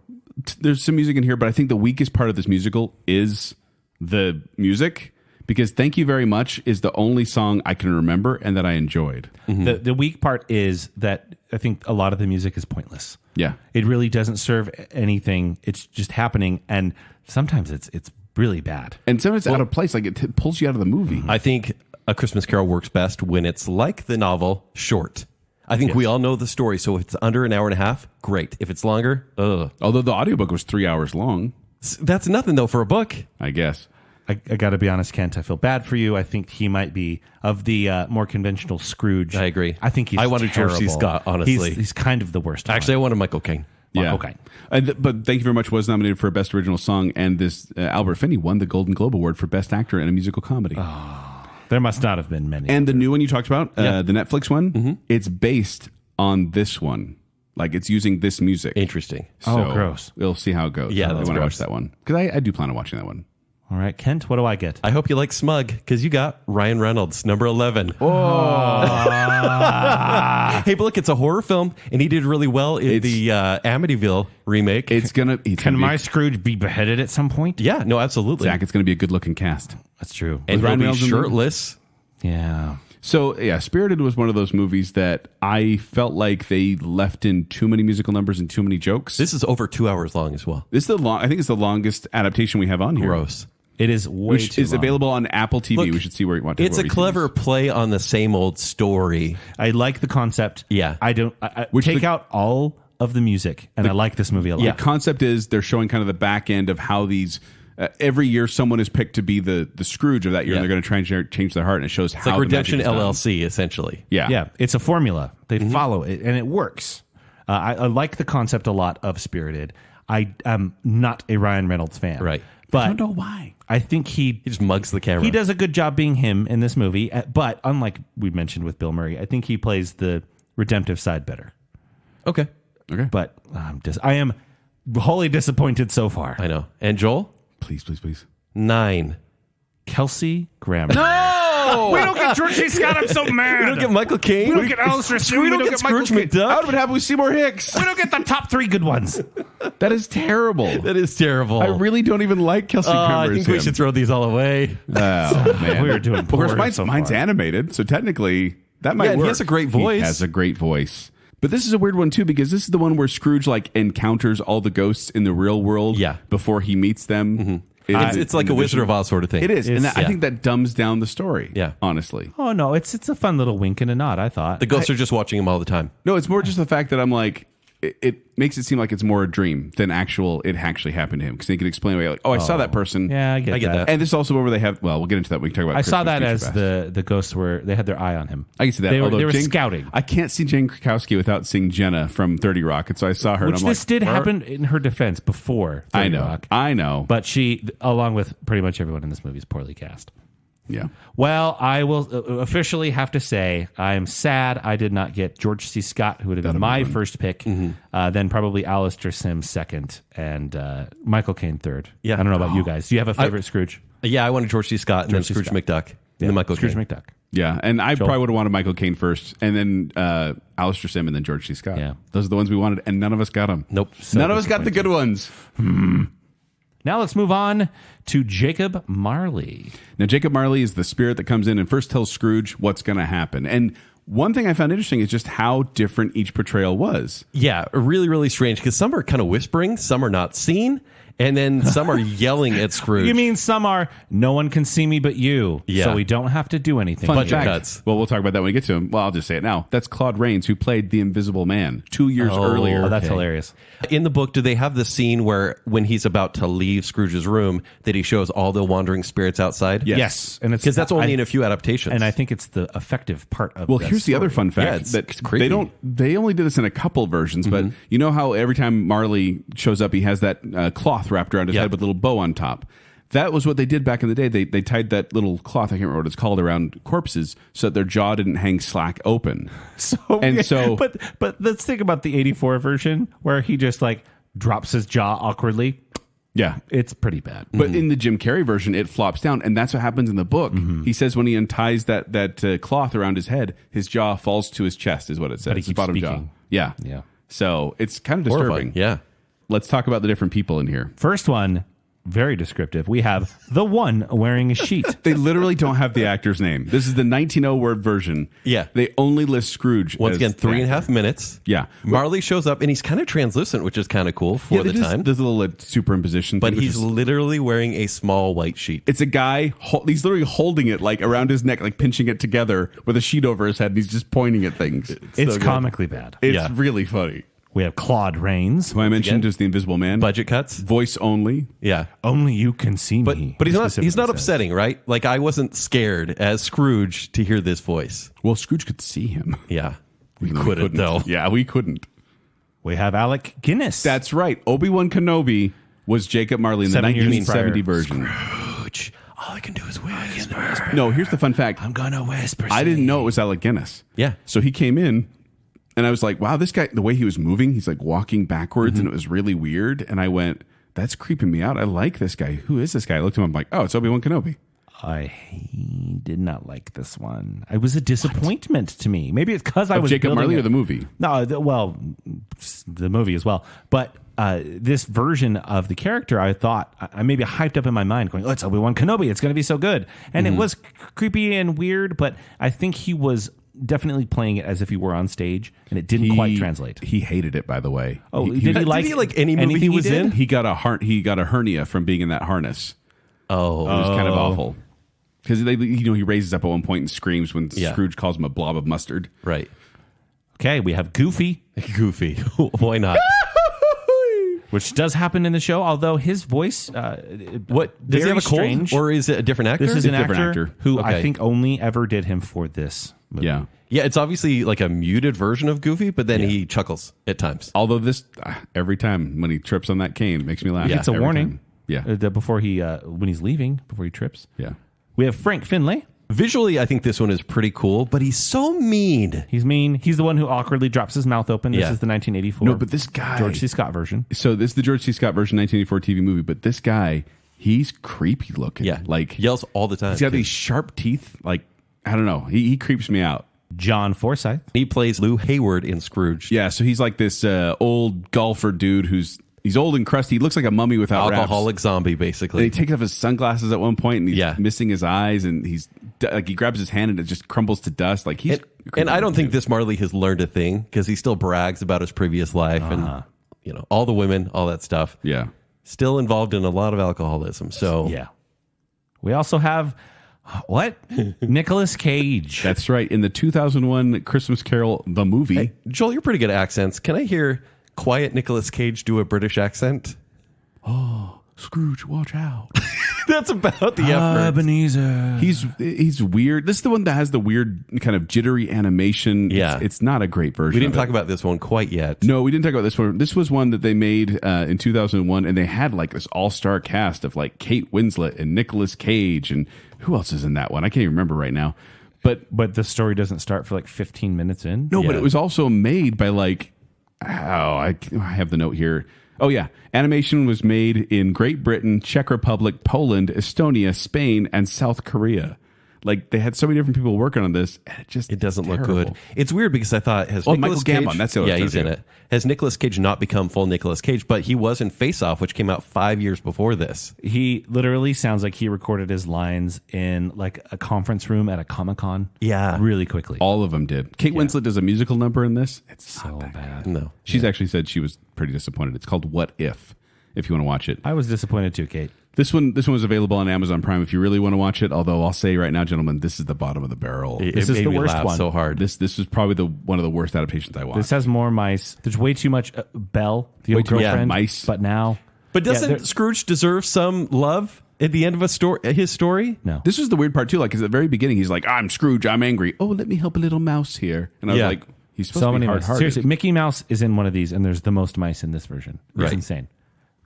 there's some music in here, but I think the weakest part of this musical is the music because Thank You Very Much is the only song I can remember and that I enjoyed. The weak part is that I think a lot of the music is pointless. Yeah. It really doesn't serve anything. It's just happening, and sometimes it's really bad. And sometimes it's out of place. Like it pulls you out of the movie. I think A Christmas Carol works best when it's like the novel, short. I think we all know the story, so if it's under an hour and a half, great. If it's longer, Although the audiobook was 3 hours long, that's nothing though for a book. I guess. I got to be honest, Kent. I feel bad for you. I think he might be of the more conventional Scrooge. I agree. I think he's. I wanted George C. terrible. Scott, honestly. He's kind of the worst. Actually, I wanted Michael Caine. Yeah. Okay. But Thank You Very Much was nominated for Best Original Song, and this Albert Finney won the Golden Globe Award for Best Actor in a Musical Comedy. There must not have been many. And the new one you talked about, Yeah. the Netflix one, it's based on this one. Like it's using this music. Interesting. So gross. We'll see how it goes. Yeah, I that's want to gross. watch that one because I do plan on watching that one. All right, Kent. What do I get? I hope you like Smug because you got Ryan Reynolds, number 11. Hey, but look, it's a horror film, and he did really well in the Amityville remake. Can my Scrooge be beheaded at some point? Yeah, no, absolutely. Zach? It's going to be a good looking cast. That's true. And Ryan he'll be Reynolds in there? shirtless. Yeah. So yeah, Spirited was one of those movies that I felt like they left in too many musical numbers and too many jokes. This is over 2 hours long as well. This is I think it's the longest adaptation we have on here. Gross. It is way Which too is long. available on Apple TV. Look, We should see where you want. It's a clever play on the same old story. I like the concept. Yeah. I don't. Take out all of the music, and I like this movie a lot. The concept is they're showing kind of the back end of how these. Every year, someone is picked to be the Scrooge of that year, and they're going to try and change their heart, and it shows It's how like the magic Redemption is done. LLC, essentially. Yeah, Yeah, it's a formula. They follow it, and it works. I like the concept a lot of Spirited. I am not a Ryan Reynolds fan. Right. But I don't know why. I think He just mugs the camera. he does a good job being him in this movie. But unlike we mentioned with Bill Murray, I think he plays the redemptive side better. Okay. Okay, But I am wholly disappointed so far. I know. And Joel? please. 9. Kelsey Grammer. No! We don't get George C. Scott. I'm so mad. We don't get Michael Caine. We don't get Alistair Sim. We don't get Scrooge I would McDuck. have been happy with Seymour Hicks. We don't get the top 3 good ones. That is terrible. That is terrible. I really don't even like Kelsey Grammer. I think we should throw these all away. Oh man, We were doing Of course, poor mine's so far. animated, so technically that might Yeah, and work. he has a great voice. He has a great voice. But this is a weird one too because this is the one where Scrooge like encounters all the ghosts in the real world. Yeah. Before he meets them. It's like a Wizard of Oz sort of thing. It is, and It's- I think that dumbs down the story. Yeah. honestly. Oh no, it's a fun little wink and a nod. I thought The ghosts are just watching him all the time. No, it's more just the fact that I'm like, it makes it seem like it's more a dream than it actually happened to him because they can explain away like, oh, I saw that person. Yeah, I get that. And this is also where they have. Well, we'll get into that. We can talk about. I saw Christmas that as Future Fest. the ghosts were they had their eye on him. I can see that. They were, Although they were Jane- scouting. I can't see Jane Krakowski without seeing Jenna from 30 Rock, and so I saw her. Which and I'm this like, did happen in her defense before 30 I know. Rock. I know. But she, along with pretty much everyone in this movie, is poorly cast. Yeah. Well, I will officially have to say I'm sad I did not get George C. Scott, who would have been my first pick, then probably Alistair Sim second, and Michael Caine third. Yeah. I don't know about you guys. Do you have a favorite Scrooge? Yeah, I wanted George C. Scott and then C. Scrooge Scott. McDuck. And then Michael Scrooge Caine. McDuck. Yeah, and I probably would have wanted Michael Caine first, and then Alistair Sim, and then George C. Scott. Yeah. Those are the ones we wanted, and none of us got them. Nope. None of us got the good ones. Now let's move on to Jacob Marley. Now, Jacob Marley is the spirit that comes in and first tells Scrooge what's going to happen. And one thing I found interesting is just how different each portrayal was. Yeah, really, really strange because some are kind of whispering, some are not seen, and then some are yelling at Scrooge. You mean some are, no one can see me but you, Yeah. so we don't have to do anything. Fun Budget fact. cuts. Well, we'll talk about that when we get to him. Well, I'll just say it now. That's Claude Rains, who played the Invisible Man 2 years earlier. Oh, that's Okay. hilarious. In the book, do they have the scene where when he's about to leave Scrooge's room that he shows all the wandering spirits outside? Yes. And it's Because that's only in a few adaptations. And I think it's the effective part of Well, that here's the other story. fun fact Yeah, it's that creepy. they only did this in a couple versions, but you know how every time Marley shows up, he has that cloth wrapped around his Yeah. head with a little bow on top. That was what they did back in the day. They tied that little cloth, I can't remember what it's called, around corpses so that their jaw didn't hang slack open. But let's think about the 84 version where he just like drops his jaw awkwardly. Yeah. It's pretty bad. But in the Jim Carrey version, it flops down, and that's what happens in the book. He says when he unties that cloth around his head, his jaw falls to his chest, is what it says. But he His keeps bottom jaw. speaking. Yeah. Yeah. So it's kind of Horrifying. disturbing. Yeah. Let's talk about the different people in here. First one, very descriptive. We have the one wearing a sheet. They literally don't have the actor's name. This is the 1900 word version. Yeah. They only list Scrooge. Once as again, the 3.5 actor. minutes. Yeah. Marley shows up, and he's kind of translucent, which is kind of cool for the time. There's a little superimposition. But thing, which he's is- literally wearing a small white sheet. It's a guy. He's literally holding it like around his neck, like pinching it together with a sheet over his head. And he's just pointing at things. It's so good. comically bad. It's Yeah. really funny. We have Claude Rains. Who I mentioned Again, is the Invisible Man. Budget cuts. Voice only. Yeah. Only you can see But me. he's not specifically says. upsetting, right? Like, I wasn't scared as Scrooge to hear this voice. Well, Scrooge could see him. Yeah. We Even though couldn't, though. Yeah, we couldn't. We have Alec Guinness. That's right. Obi-Wan Kenobi was Jacob Marley in the 7 years 1970 prior. version. Scrooge, all I can do is whisper. No, here's the fun fact. I'm gonna whisper. I didn't know it was Alec Guinness. Yeah. So he came in, and I was like, wow, this guy, the way he was moving, he's like walking backwards, Mm-hmm. and it was really weird. And I went, that's creeping me out. I like this guy. Who is this guy? I looked at him, I'm like, oh, it's Obi-Wan Kenobi. I did not like this one. It was a disappointment to me. Maybe it's because I Of was Jacob building Marley it. or the movie? No, the movie as well. But this version of the character, I thought I maybe hyped up in my mind, going, "Oh, it's Obi-Wan Kenobi. It's going to be so good." And it was creepy and weird, but I think he was definitely playing it as if he were on stage, and it didn't quite translate. He hated it, by the way. Oh, did he like any movie anything he was did? in? He got a hernia from being in that harness. Oh. It was kind of awful. Because he raises up at one point and screams when Yeah. Scrooge calls him a blob of mustard. Right. Okay, we have Goofy, Goofy. Why not? which does happen in the show, although his voice, What does he have a cold, strange. or is it a different actor? This is an It's a different actor, actor. who I Okay. think only ever did him for this movie. Yeah. Yeah, it's obviously like a muted version of Goofy, but then he chuckles at times. Although this, every time when he trips on that cane, it makes me laugh. It's a Every warning. time. Yeah. Before he, when he's leaving, before he trips. Yeah. We have Frank Finlay. Visually, I think this one is pretty cool, but he's so mean. He's mean. He's the one who awkwardly drops his mouth open. This Yeah. is the 1984. No, but this guy. George C. Scott version. So this is the George C. Scott version 1984 TV movie, but this guy, he's creepy looking. Yeah, Like, yells all the time. he's got too. these sharp teeth. Like, I don't know. He creeps me out. John Forsythe. He plays Lou Hayward in Scrooge. Yeah, so he's like this old golfer dude he's old and crusty. He looks like a mummy without wraps. Alcoholic zombie, And basically. he takes off his sunglasses at one point, and he's Yeah. missing his eyes, and he's like, he grabs his hand and it just crumbles to dust. Like he's And I don't think this Marley has learned a thing because he still brags about his previous life and all the women, all that stuff. Yeah. Still involved in a lot of alcoholism. So Yeah. We also have, what? Nicolas Cage. That's right. In the 2001 Christmas Carol, the movie. Hey, Joel, you're pretty good at accents. Can I hear quiet Nicolas Cage do a British accent? Scrooge, watch out. That's about the effort. Ebenezer. He's weird. This is the one that has the weird kind of jittery animation. Yeah. It's not a great version. We didn't of it. talk about this one quite yet. No, we didn't talk about this one. This was one that they made in 2001, and they had like this all-star cast of like Kate Winslet and Nicolas Cage, and who else is in that one? I can't even remember right now. But the story doesn't start for like 15 minutes in. no, but Yeah. it was also made by like, I have the note here. Oh yeah, animation was made in Great Britain, Czech Republic, Poland, Estonia, Spain, and South Korea. Like they had so many different people working on this, and It doesn't look terrible. good. It's weird because I thought has Oh, Nicolas Michael Cage, Gambon, that's the other yeah, he's in too. it. Has Nicolas Cage not become full Nicolas Cage? But he was in Face Off, which came out 5 years before this. He literally sounds like he recorded his lines in like a conference room at a Comic-Con. Yeah. Really quickly. All of them did. Kate Winslet does a musical number in this. It's so bad. No, She's actually said she was pretty disappointed. It's called What If you want to watch it. I was disappointed too, Kate. This one was available on Amazon Prime if you really want to watch it. Although I'll say right now, gentlemen, this is the bottom of the barrel. It This is made the me worst laugh one. so hard. This is probably one of the worst adaptations I watched. This has more mice. There's way too much Belle, the Way old too much girlfriend. mice. But now. But doesn't there- Scrooge deserve some love at the end of his story? No. This was the weird part too. Like, 'cause at the very beginning, he's like, "I'm Scrooge. I'm angry. Oh, let me help a little mouse here." And I was Yeah. like, "He's supposed So to be many mice. hard-hearted." Seriously, Mickey Mouse is in one of these, and there's the most mice in this version. It's Right. insane.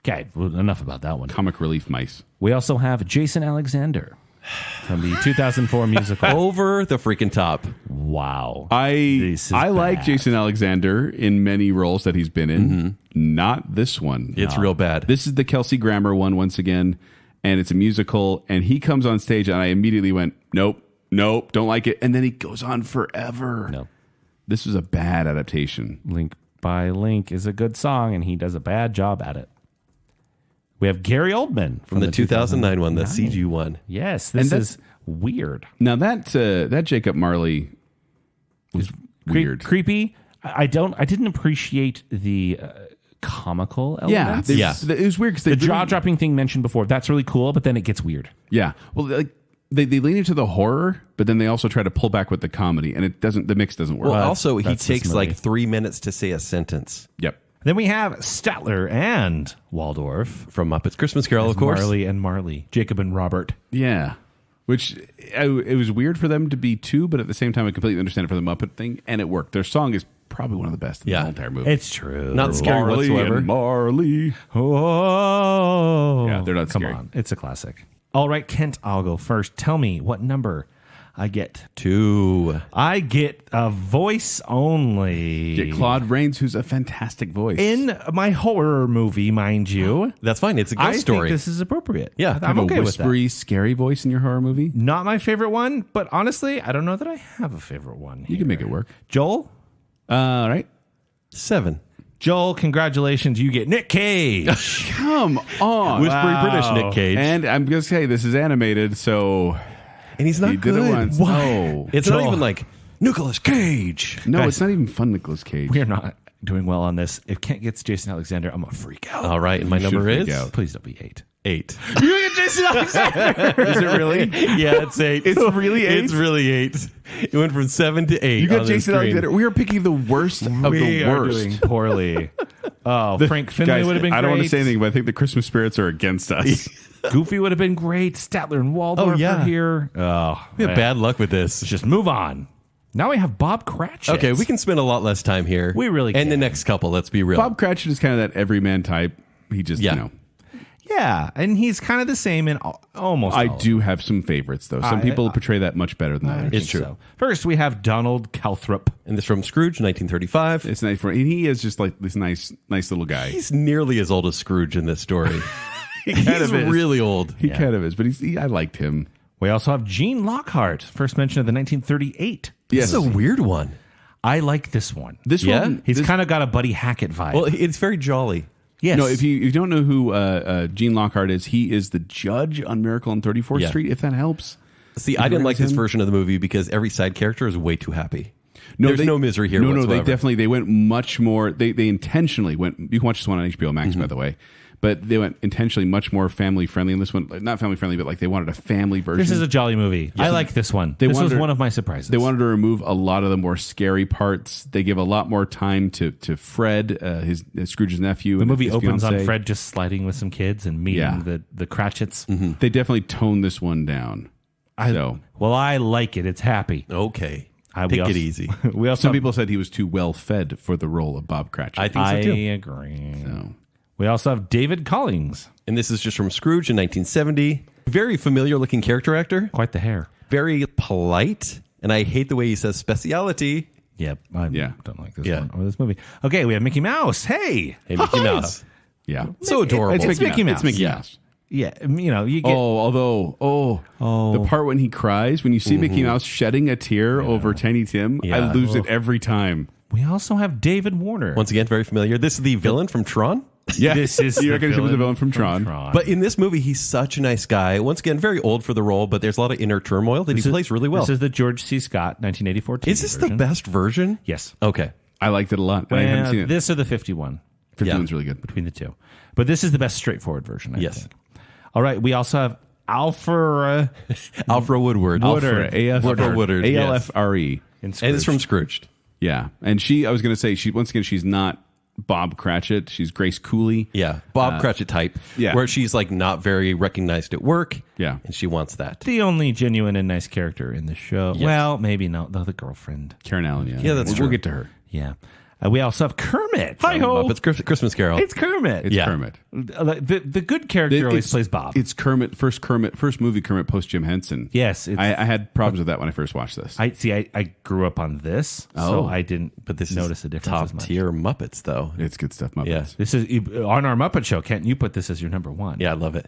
Okay, well, enough about that one. Comic relief mice. We also have Jason Alexander from the 2004 musical. Over the freaking top. Wow. I like bad. Jason Alexander in many roles that he's been in. Not this one. It's real bad. This is the Kelsey Grammer one once again, and it's a musical. And he comes on stage, and I immediately went, "Nope, don't like it." And then he goes on forever. No. This was a bad adaptation. Link by Link is a good song, and he does a bad job at it. We have Gary Oldman from the 2009 one, the CG one. Yes, this is weird. Now that Jacob Marley was weird, creepy. I didn't appreciate the comical elements. It was weird because the jaw-dropping thing mentioned before, that's really cool, but then it gets weird. Yeah, well, like they lean into the horror, but then they also try to pull back with the comedy, and the mix doesn't work. Well, also he that's takes this like movie. 3 minutes to say a sentence. Yep. Then we have Statler and Waldorf From Muppets Christmas Carol, as of course. Marley and Marley, Jacob and Robert. Yeah, which it was weird for them to be two, but at the same time, I completely understand it for the Muppet thing, and it worked. Their song is probably one of the best in the whole entire movie. It's true. Not scary Marley whatsoever. and Marley. Oh, Yeah, they're not come scary. on. It's a classic. All right, Kent, I'll go first. Tell me what number I get. 2. I get a voice only. Get Claude Rains, who's a fantastic voice. In my horror movie, mind you. That's fine. It's a ghost I story. think this is appropriate. Yeah. I'm have okay a with that. whispery, scary voice in your horror movie. Not my favorite one, but honestly, I don't know that I have a favorite one. You can make it work. Joel? All right. 7. Joel, congratulations. You get Nick Cage. Come on. Whispery British Nick Cage. And I'm going to say this is animated, so And he's not he good. did it once. No. It's not even like Nicolas Cage. No, Guys, it's not even fun, Nicolas Cage. We're not doing well on this. If Kent gets Jason Alexander, I'm going to freak out. All right, and my You should number freak is out. Please don't be 8. 8. You get Jason Alexander. Is it really? Yeah, it's 8. It's really 8? It's really 8. It went from 7 to 8. You got on the Jason screen. Alexander. We are picking the worst of We the are worst. doing poorly. Oh, Frank Finlay Guys, would have been great. I don't want to say anything, but I think the Christmas spirits are against us. Goofy would have been great. Statler and Waldorf Oh, yeah. are here. Oh, We have man. bad luck with this. Let's just move on. Now we have Bob Cratchit. Okay, we can spend a lot less time here. We really And the can. next couple, let's be real. Bob Cratchit is kind of that everyman type. He just, Yeah. you know. Yeah, and he's kind of the same in almost I all of do have some favorites, though. Some people portray that much better than others. It's true. So. First, we have Donald Calthrop. And this from Scrooge, 1935. It's nice for, and he is just like this nice little guy. He's nearly as old as Scrooge in this story. He He's kind of is. really old. He kind of is, but I liked him. We also have Gene Lockhart, first mention of the 1938. Yes. It's a weird one. I like this one. This Yeah? one, He's this- kind of got a Buddy Hackett vibe. Well, it's very jolly. yes. No, if you don't know who Gene Lockhart is, he is the judge on Miracle on 34th Yeah. Street, if that helps. See, I didn't like this him? version of the movie because every side character is way too happy. There's no misery here No, whatsoever. they went much more. They intentionally went. You can watch this one on HBO Max, by the way. But they went intentionally much more family friendly. And this one, like, not family friendly, but like they wanted a family version. this is a jolly movie. I like this one. This was wanted- one of my surprises. They wanted to remove a lot of the more scary parts. They give a lot more time to Fred, his Scrooge's nephew. the and movie his opens on fiancée. Fred just sliding with some kids and meeting Yeah. the Cratchits. They definitely toned this one down. Well, I like it. It's happy. Okay. We Take also- it easy. We also Some people said he was too well fed for the role of Bob Cratchit. I think so I too. agree. So. We also have David Collings. And this is just from Scrooge in 1970. Very familiar looking character actor. Quite the hair. Very polite. And I hate the way he says speciality. Yep. I Yeah. don't like this Yeah. one or this movie. Okay, we have Mickey Mouse. Hey. Hey, Mickey Hi. Mouse. Yeah. So adorable. It's Mickey Mouse. It's Mickey Yeah. Mouse. Yeah, you get Although the part when he cries, when you see Mickey Mouse shedding a tear over Tiny Tim, I Yeah. lose it every time. We also have David Warner. Once again, very familiar. This is the villain from Tron. Yeah, This is you the reckon he was the villain from Tron? But in this movie, he's such a nice guy. Once again, very old for the role, but there's a lot of inner turmoil that he plays really well. This is the George C. Scott 1984 TV Is this version. the best version? Yes. Okay. I liked it a lot. I haven't seen it. This or the 51 51's really good. between the two. But this is the best straightforward version, I Yes. think. All right, we also have Alfred Alfred Woodward. Woodard. Alfred Woodard. yes. ALFRE. in And it's from Scrooge. Scrooged. Yeah, and I was going to say, once again, she's not Bob Cratchit. She's Grace Cooley. Yeah. Bob Cratchit type. yeah. Where she's like not very recognized at work. Yeah. And she wants that. The only genuine and nice character in the show. Yes. Well, maybe not. The girlfriend. Karen Allen. Yeah, Yeah, that's we'll true. get to her. Yeah. We also have Kermit. Muppets Christmas Carol. It's Kermit. It's Yeah. Kermit. The good character always plays Bob. It's first movie Kermit post Jim Henson. Yes, it's- I had problems with that when I first watched this. I grew up on this, so I didn't but this notice is the difference as top much. tier Muppets, though. It's good stuff, Muppets. Yeah. This is on our Muppet Show. Kent, you put this as your number one. Yeah, I love it.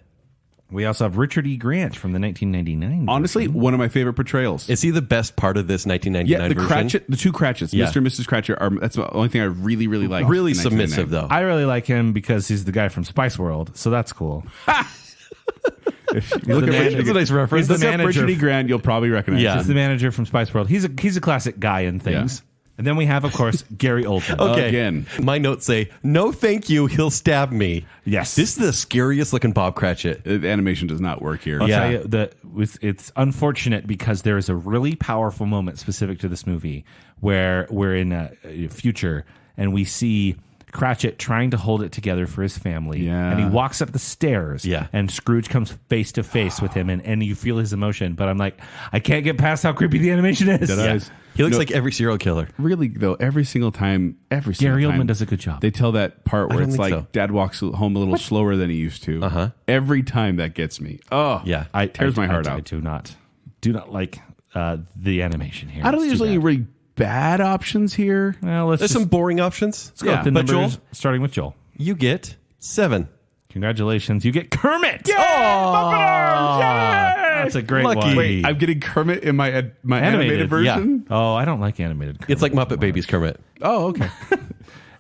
We also have Richard E. Grant from the 1999. Honestly, one of my favorite portrayals. Is he the best part of this 1999 version? The two Cratchits, Yeah. Mr. and Mrs. Cratchit, that's the only thing I really, really like. Really in submissive, 1999. though. I really like him because he's the guy from Spice World, so that's cool. Look at That's Richard a nice reference. Look the up manager. Richard E. Grant, you'll probably recognize Yeah. him. He's the manager from Spice World. He's a classic guy in things. Yeah. And then we have, of course, Gary Oldman. Okay. Again. My notes say, no thank you, he'll stab me. Yes. This is the scariest looking Bob Cratchit. The animation does not work here. I'll Yeah. tell you, it's unfortunate because there is a really powerful moment specific to this movie where we're in a future and we see Cratchit trying to hold it together for his family. Yeah. And he walks up the stairs. Yeah. And Scrooge comes face to face with him and you feel his emotion. But I'm like, I can't get past how creepy the animation is. Dead eyes. He looks No, like every serial killer. Really, though, every single time, Gary Oldman does a good job. They tell that part where don't it's think like so. Dad walks home a little slower than he used to. Uh-huh. Every time that gets me. Oh, Yeah. tears my heart I out. do not like the animation here. I don't It's think there's too any bad. really bad options here. Well, let's There's just some boring options. go with the But Joel, numbers, starting with Joel. you get 7. Congratulations, you get Kermit. Oh, That's a great Lucky. one. Wait, I'm getting Kermit in my animated version? Oh, I don't like animated Kermit. It's like Muppet Babies Kermit. Oh, okay.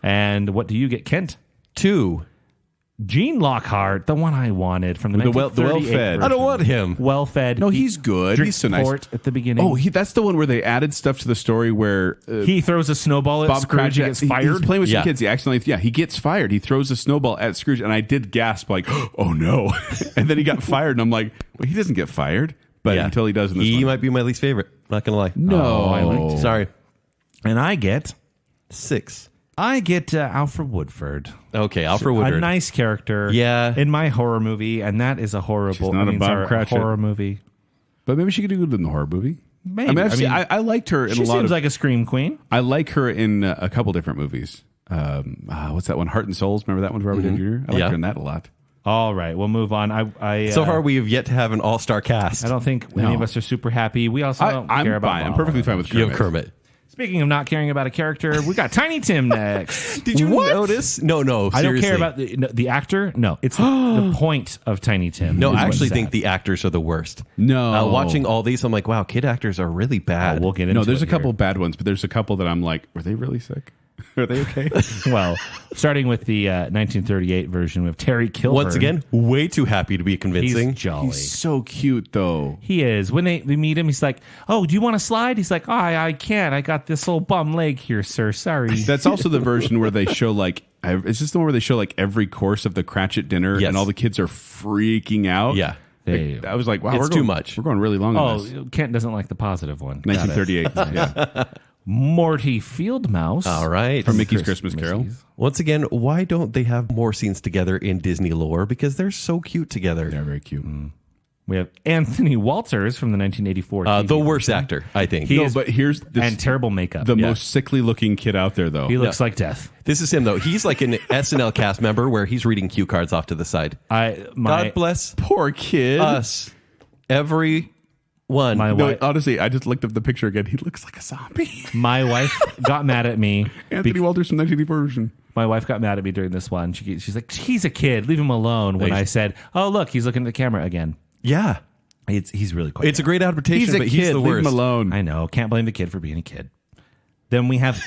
And what do you get, Kent? 2. Gene Lockhart, the one I wanted from the The well- 1938 well-fed. version. I don't want him. Well-fed. No, He he's good. drinks He's so nice. port at the beginning. Oh, that's the one where they added stuff to the story where he throws a snowball at Bob Scrooge Cratchit and gets he's fired. playing with some Yeah. kids. He accidentally, he gets fired. He throws a snowball at Scrooge, and I did gasp like, "Oh no!" And then he got fired, and I'm like, "Well, he doesn't get fired." But until he does in this He one. might be my least favorite. Not going to lie. No. I liked it. Sorry. And I get 6. Alfred Woodford. Okay, Alfred Woodward. A nice character. Yeah. In my horror movie, and that is a horrible. not a Bob sorry, Cratchit. horror movie. But maybe she could do good in the horror movie. Maybe. I liked her in She a lot seems of. like a scream queen. I like her in a couple different movies. What's that one? Heart and Souls. Remember that one, Robert Downey Jr. I liked Yeah. her in that a lot. All right, we'll move on. So far, we have yet to have an all-star cast. I don't think any of us are super happy. We also don't I'm care about. fine. I'm perfectly fine with You Kermit. have Kermit. Speaking of not caring about a character, we got Tiny Tim next. Did you notice? No, I don't seriously. care about the actor. No, it's the point of Tiny Tim. No, is I actually what's think sad. the actors are the worst. No. Watching all these, I'm like, wow, kid actors are really bad. We'll get into No, there's it a couple here. bad ones, but there's a couple that I'm like, were they really sick? Are they okay? Well, starting with the 1938 version with Terry Kilburn. Once again, way too happy to be convincing. he's jolly. He's so cute, though. He is. When they meet him, he's like, "Oh, do you want to slide?" He's like, "Oh, I can't. I got this little bum leg here, sir. Sorry." That's also the version where they show like, is this the one where they show like every course of the Cratchit dinner Yes. and all the kids are freaking out? Yeah. Like, I was like, wow, It's we're going, too much. We're going really long on this. Oh, Kent doesn't like the positive one. 1938. Yeah. Morty Fieldmouse. All right. From Mickey's Christmas Carol. Once again, why don't they have more scenes together in Disney lore? Because they're so cute together. They're very cute. We have Anthony Walters from the 1984. TV The worst version. actor, I think. He No, is- but here's this, and terrible makeup. the Yeah. most sickly looking kid out there, though. He looks like death. This is him, though. He's like an SNL cast member where he's reading cue cards off to the side. God bless Poor kid. us. Every one. My No, wife, honestly, I just looked up the picture again. He looks like a zombie. my wife got mad at me. Anthony Walters from 1984 version. My wife got mad at me during this one. She's like, "He's a kid. Leave him alone." When I said, "Oh, look, he's looking at the camera again." Yeah. He's really quite. It's a great adaptation, He's a but kid. he's the Leave worst. him alone. I know. Can't blame the kid for being a kid. Then we have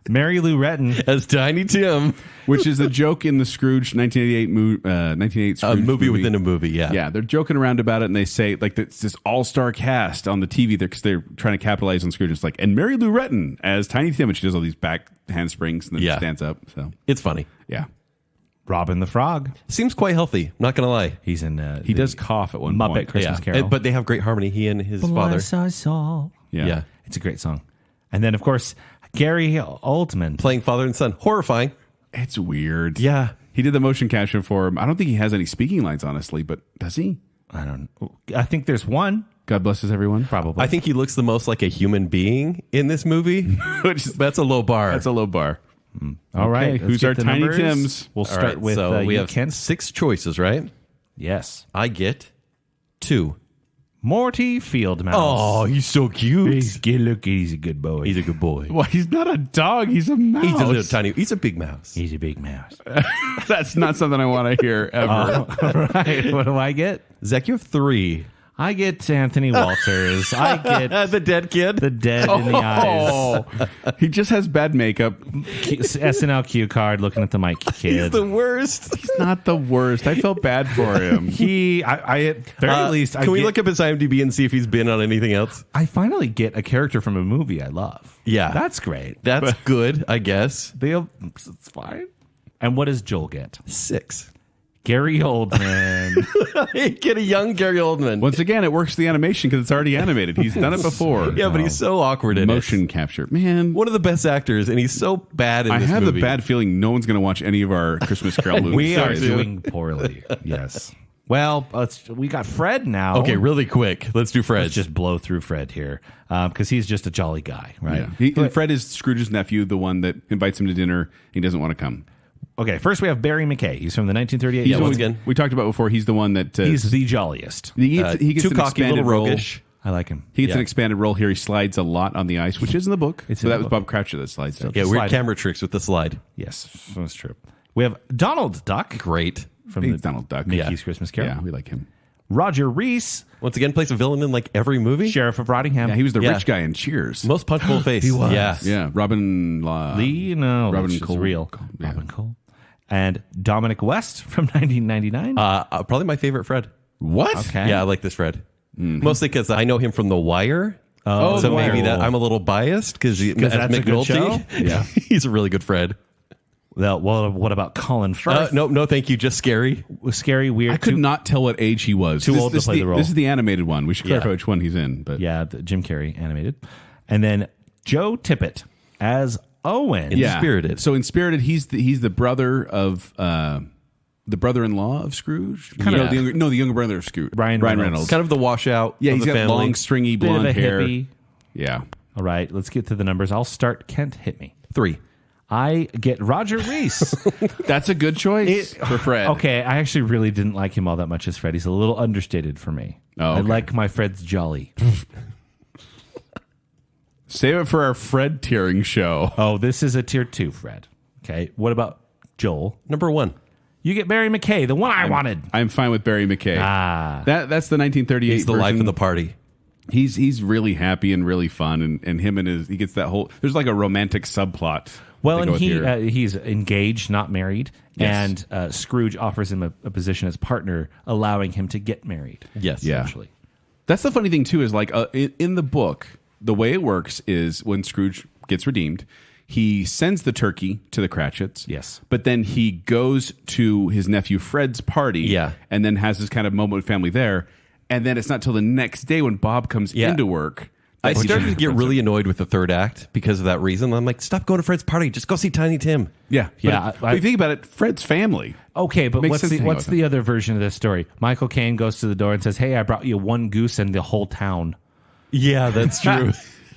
Mary Lou Retton. As Tiny Tim. Which is a joke in the Scrooge 1988 Scrooge A movie within a movie, yeah. Yeah, they're joking around about it, and they say like it's this all-star cast on the TV because they're trying to capitalize on Scrooge. It's like, and Mary Lou Retton as Tiny Tim, and she does all these back handsprings and then Yeah. stands up. So It's funny. yeah, Robin the Frog. Seems quite healthy, not going to lie. He's in. he does cough at one Muppet point. Christmas Yeah. Carol. But they have great harmony, he and his father. Bless us all. Yeah. It's a great song. And then, of course, Gary Oldman. Playing father and son. Horrifying. It's weird. Yeah. He did the motion capture for him. I don't think he has any speaking lines, honestly, but does he? I don't know. I think there's one. God blesses everyone. Probably. I think he looks the most like a human being in this movie. Which that's a low bar. That's a low bar. All right. Okay, let's who's get our the Tiny numbers. Tims? We'll All start right, with so we you, have Kent. 6 choices, right? Yes. I get 2. Morty Fieldmouse. Oh, he's so cute. He's a good boy. He's a good boy. Well, he's not a dog. He's a mouse. He's a little tiny. He's a big mouse. He's a big mouse. That's not something I want to hear ever. All right. What do I get? Zach, you have 3. I get Anthony Walters. I get The dead kid. the dead in the eyes. Oh, he just has bad makeup. SNL cue card looking at the mic He's kid. the worst. He's not the worst. I felt bad for him. I at very least, Can we look up his IMDb and see if he's been on anything else? I finally get a character from a movie I love. Yeah. That's great. That's good, I guess. It's fine. And what does Joel get? 6. Gary Oldman. Get a young Gary Oldman. Once again, it works the animation because it's already animated. He's done it before. Yeah, but he's so awkward in Motion capture. Man, One of the best actors, and he's so bad in I this have movie. a bad feeling no one's going to watch any of our Christmas Carol movies. We are guys. doing poorly. Yes. Well, we got Fred now. Okay, really quick. Let's do Fred. Let's just blow through Fred here because he's just a jolly guy, right? Yeah. And Fred is Scrooge's nephew, the one that invites him to dinner. He doesn't want to come. Okay, first we have Barry McKay. He's from the 1938. Yeah, So once again. we talked about before. He's the one that He's the jolliest. he gets too an cocky, expanded little role. roguish. I like him. He gets Yeah. an expanded role here. He slides a lot on the ice, which is in the book. It's so in that the was book. Bob Croucher that slides. So- Yeah, weird Slide. camera tricks with the slide. Yes, that's true. We have Donald Duck Great. from He's the Donald Duck. Mickey's Christmas Carol. Yeah, we like him. Roger Reese, Once again, plays a villain in like every movie. Sheriff of Rottingham. Yeah, he was the Yeah. rich guy in Cheers. Most punchable face. He was. Yeah. Yeah, Robin Lee, no, Robin that's just Cole. real. Yeah. Robin Cole. And Dominic West from 1999. Probably my favorite Fred. What? Okay. Yeah, I like this Fred. Mostly because I know him from The Wire. Oh, so The maybe Wire. that I'm a little biased because that's a good show? Yeah. he's a really good Fred. Well, what about Colin Firth? No, thank you. Just scary. Scary, weird. I could not tell what age he was. Too old to play the role. This is the animated one. We should clarify Yeah. which one he's in. But Yeah, the Jim Carrey animated. And then Joe Tippett as Owen. Yeah. Spirited. So in Spirited, he's the brother of the brother-in-law of Scrooge. Kind of. The younger brother of Scrooge. Ryan Reynolds. Kind of the washout. Yeah, of he's the got family. long, stringy Bit of blonde a hair. hippie. Yeah. All right, let's get to the numbers. I'll start. Kent, hit me. 3. I get Roger Reese. That's a good choice for Fred. Okay, I actually really didn't like him all that much as Fred. He's a little understated for me. Oh, I okay. like my Fred's jolly. Save it for our Fred tiering show. Oh, this is a tier 2, Fred. Okay, what about Joel? Number 1. You get Barry McKay, the one I wanted. I'm fine with Barry McKay. That's the 1938 He's the version. life of the party. He's really happy and really fun, and him and he gets that whole. There's like a romantic subplot. Well, to go and with here. he's engaged, not married, Yes. and Scrooge offers him a position as partner, allowing him to get married. Yes. Yeah. Essentially. That's the funny thing too is like in the book, the way it works is when Scrooge gets redeemed, he sends the turkey to the Cratchits. Yes. But then he goes to his nephew Fred's party. Yeah. And then has this kind of moment with family there. And then it's not till the next day when Bob comes Yeah. into work. I that he started to should- get really annoyed with the third act because of that reason. I'm like, stop going to Fred's party. Just go see Tiny Tim. Yeah. Yeah, But if you think about it, Fred's family. Okay, but Makes what's sense to hang out what's with the other version of this story? Michael Caine goes to the door and says, "Hey, I brought you one goose and the whole town." Yeah, that's true.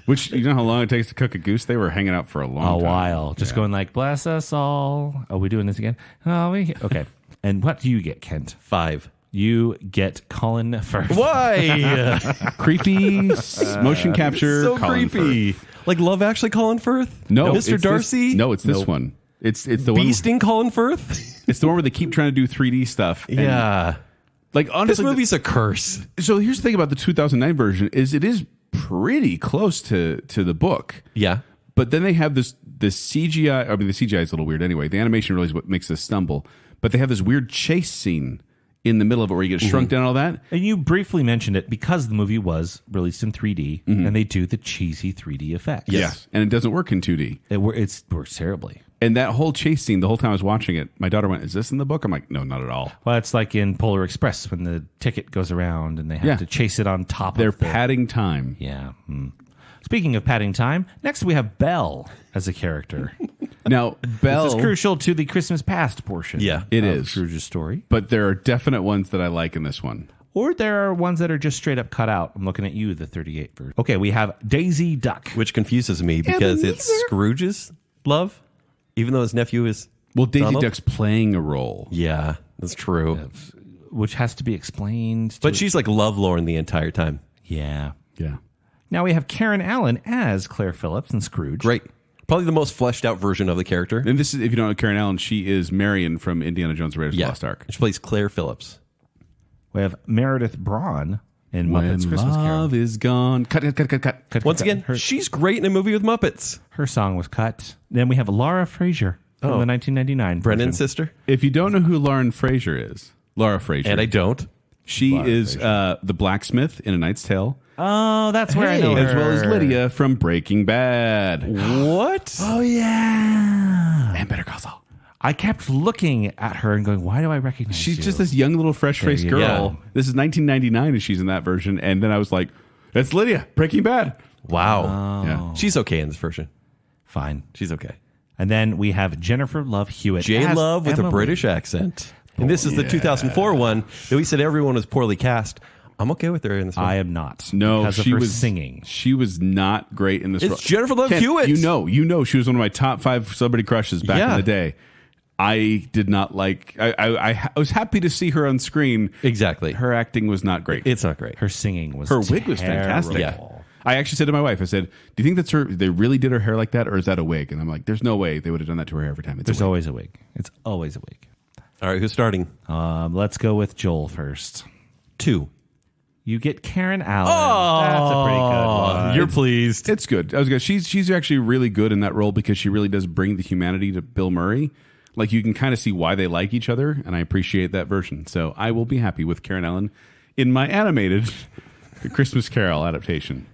Which, you know how long it takes to cook a goose? They were hanging out for a long A time. while, just going like, "Bless us all." Are we doing this again? Oh, okay. And what do you get, Kent? 5. You get Colin Firth. Why? Creepy motion capture. so Colin creepy. Firth. Like Love Actually Colin Firth? No, Mr. it's this- Darcy? no, it's this Nope. one. It's the one. Beasting Colin Firth? It's the one where they keep trying to do 3D stuff. And, Yeah. like This honestly, movie's a curse. so here's the thing about the 2009 version is it is pretty close to the book. Yeah. But then they have this CGI. I mean, the CGI is a little weird anyway. The animation really is what makes this stumble. But they have this weird chase scene in the middle of it where you get shrunk down and all that. And you briefly mentioned it because the movie was released in 3D, and they do the cheesy 3D effects. Yes. And it doesn't work in 2D. It works terribly. And that whole chase scene, the whole time I was watching it, my daughter went, "Is this in the book?" I'm like, "No, not at all." Well, it's like in Polar Express when the ticket goes around and they have Yeah. to chase it on top They're of the... padding time. Yeah. Speaking of padding time, next we have Belle as a character. Now, Belle, This is crucial to the Christmas past portion. Yeah. It of is. Scrooge's story. but there are definite ones that I like in this one. Or there are ones that are just straight up cut out. I'm looking at you, the 38 version. Okay, we have Daisy Duck. Which confuses me because it's Scrooge's love, even though his nephew is. Well, Daisy Donald? Duck's playing a role. Yeah, that's true. which has to be explained. But she's like lovelorn the entire time. Yeah. Yeah. Now we have Karen Allen as Claire Phillips and Scrooge. Great. Probably the most fleshed out version of the character. And this is, if you don't know Karen Allen, she is Marion from Indiana Jones and Raiders of the Lost Ark. She plays Claire Phillips. We have Meredith Braun in When Muppets Christmas love Carol. is gone. Cut. Once again, she's great in a movie with Muppets. Her song was cut. Then we have Laura Frazier from the 1999 Brendan's version. sister. If you don't know who Lauren Frazier is, Laura Frazier. And I don't. She Laura is the blacksmith in A Knight's Tale, Oh, that's where I know her. as well as Lydia from Breaking Bad. What? Oh, yeah. And Better Call Saul. I kept looking at her and going, why do I recognize She's you? just this young little fresh-faced There girl. you go. This is 1999 and she's in that version. And then I was like, that's Lydia, Breaking Bad. Wow. Yeah. She's okay in this version. Fine. She's okay. And then we have Jennifer Love Hewitt. J as Love with a Emily. British accent. And this is the 2004 one that we said everyone was poorly cast. I'm okay with her in this one. I am not. No, because she of her was singing. She was not great in this It's role. Jennifer Love Ken, Hewitt. You know, she was one of my top 5 celebrity crushes back in Yeah. the day. I did not like. I was happy to see her on screen. Exactly. Her acting was not great. It's not great. Her singing was Her wig was fantastic. Yeah. I actually said to my wife, I said, "Do you think that's her? They really did her hair like that, or is that a wig?" And I'm like, "There's no way they would have done that to her hair every time." There's always a wig. It's always a wig. All right, who's starting? Let's go with Joel first. 2. You get Karen Allen. That's a pretty good one. You're pleased. It's good. I was good. She's actually really good in that role because she really does bring the humanity to Bill Murray. Like you can kind of see why they like each other, and I appreciate that version. So I will be happy with Karen Allen in my animated Christmas Carol adaptation.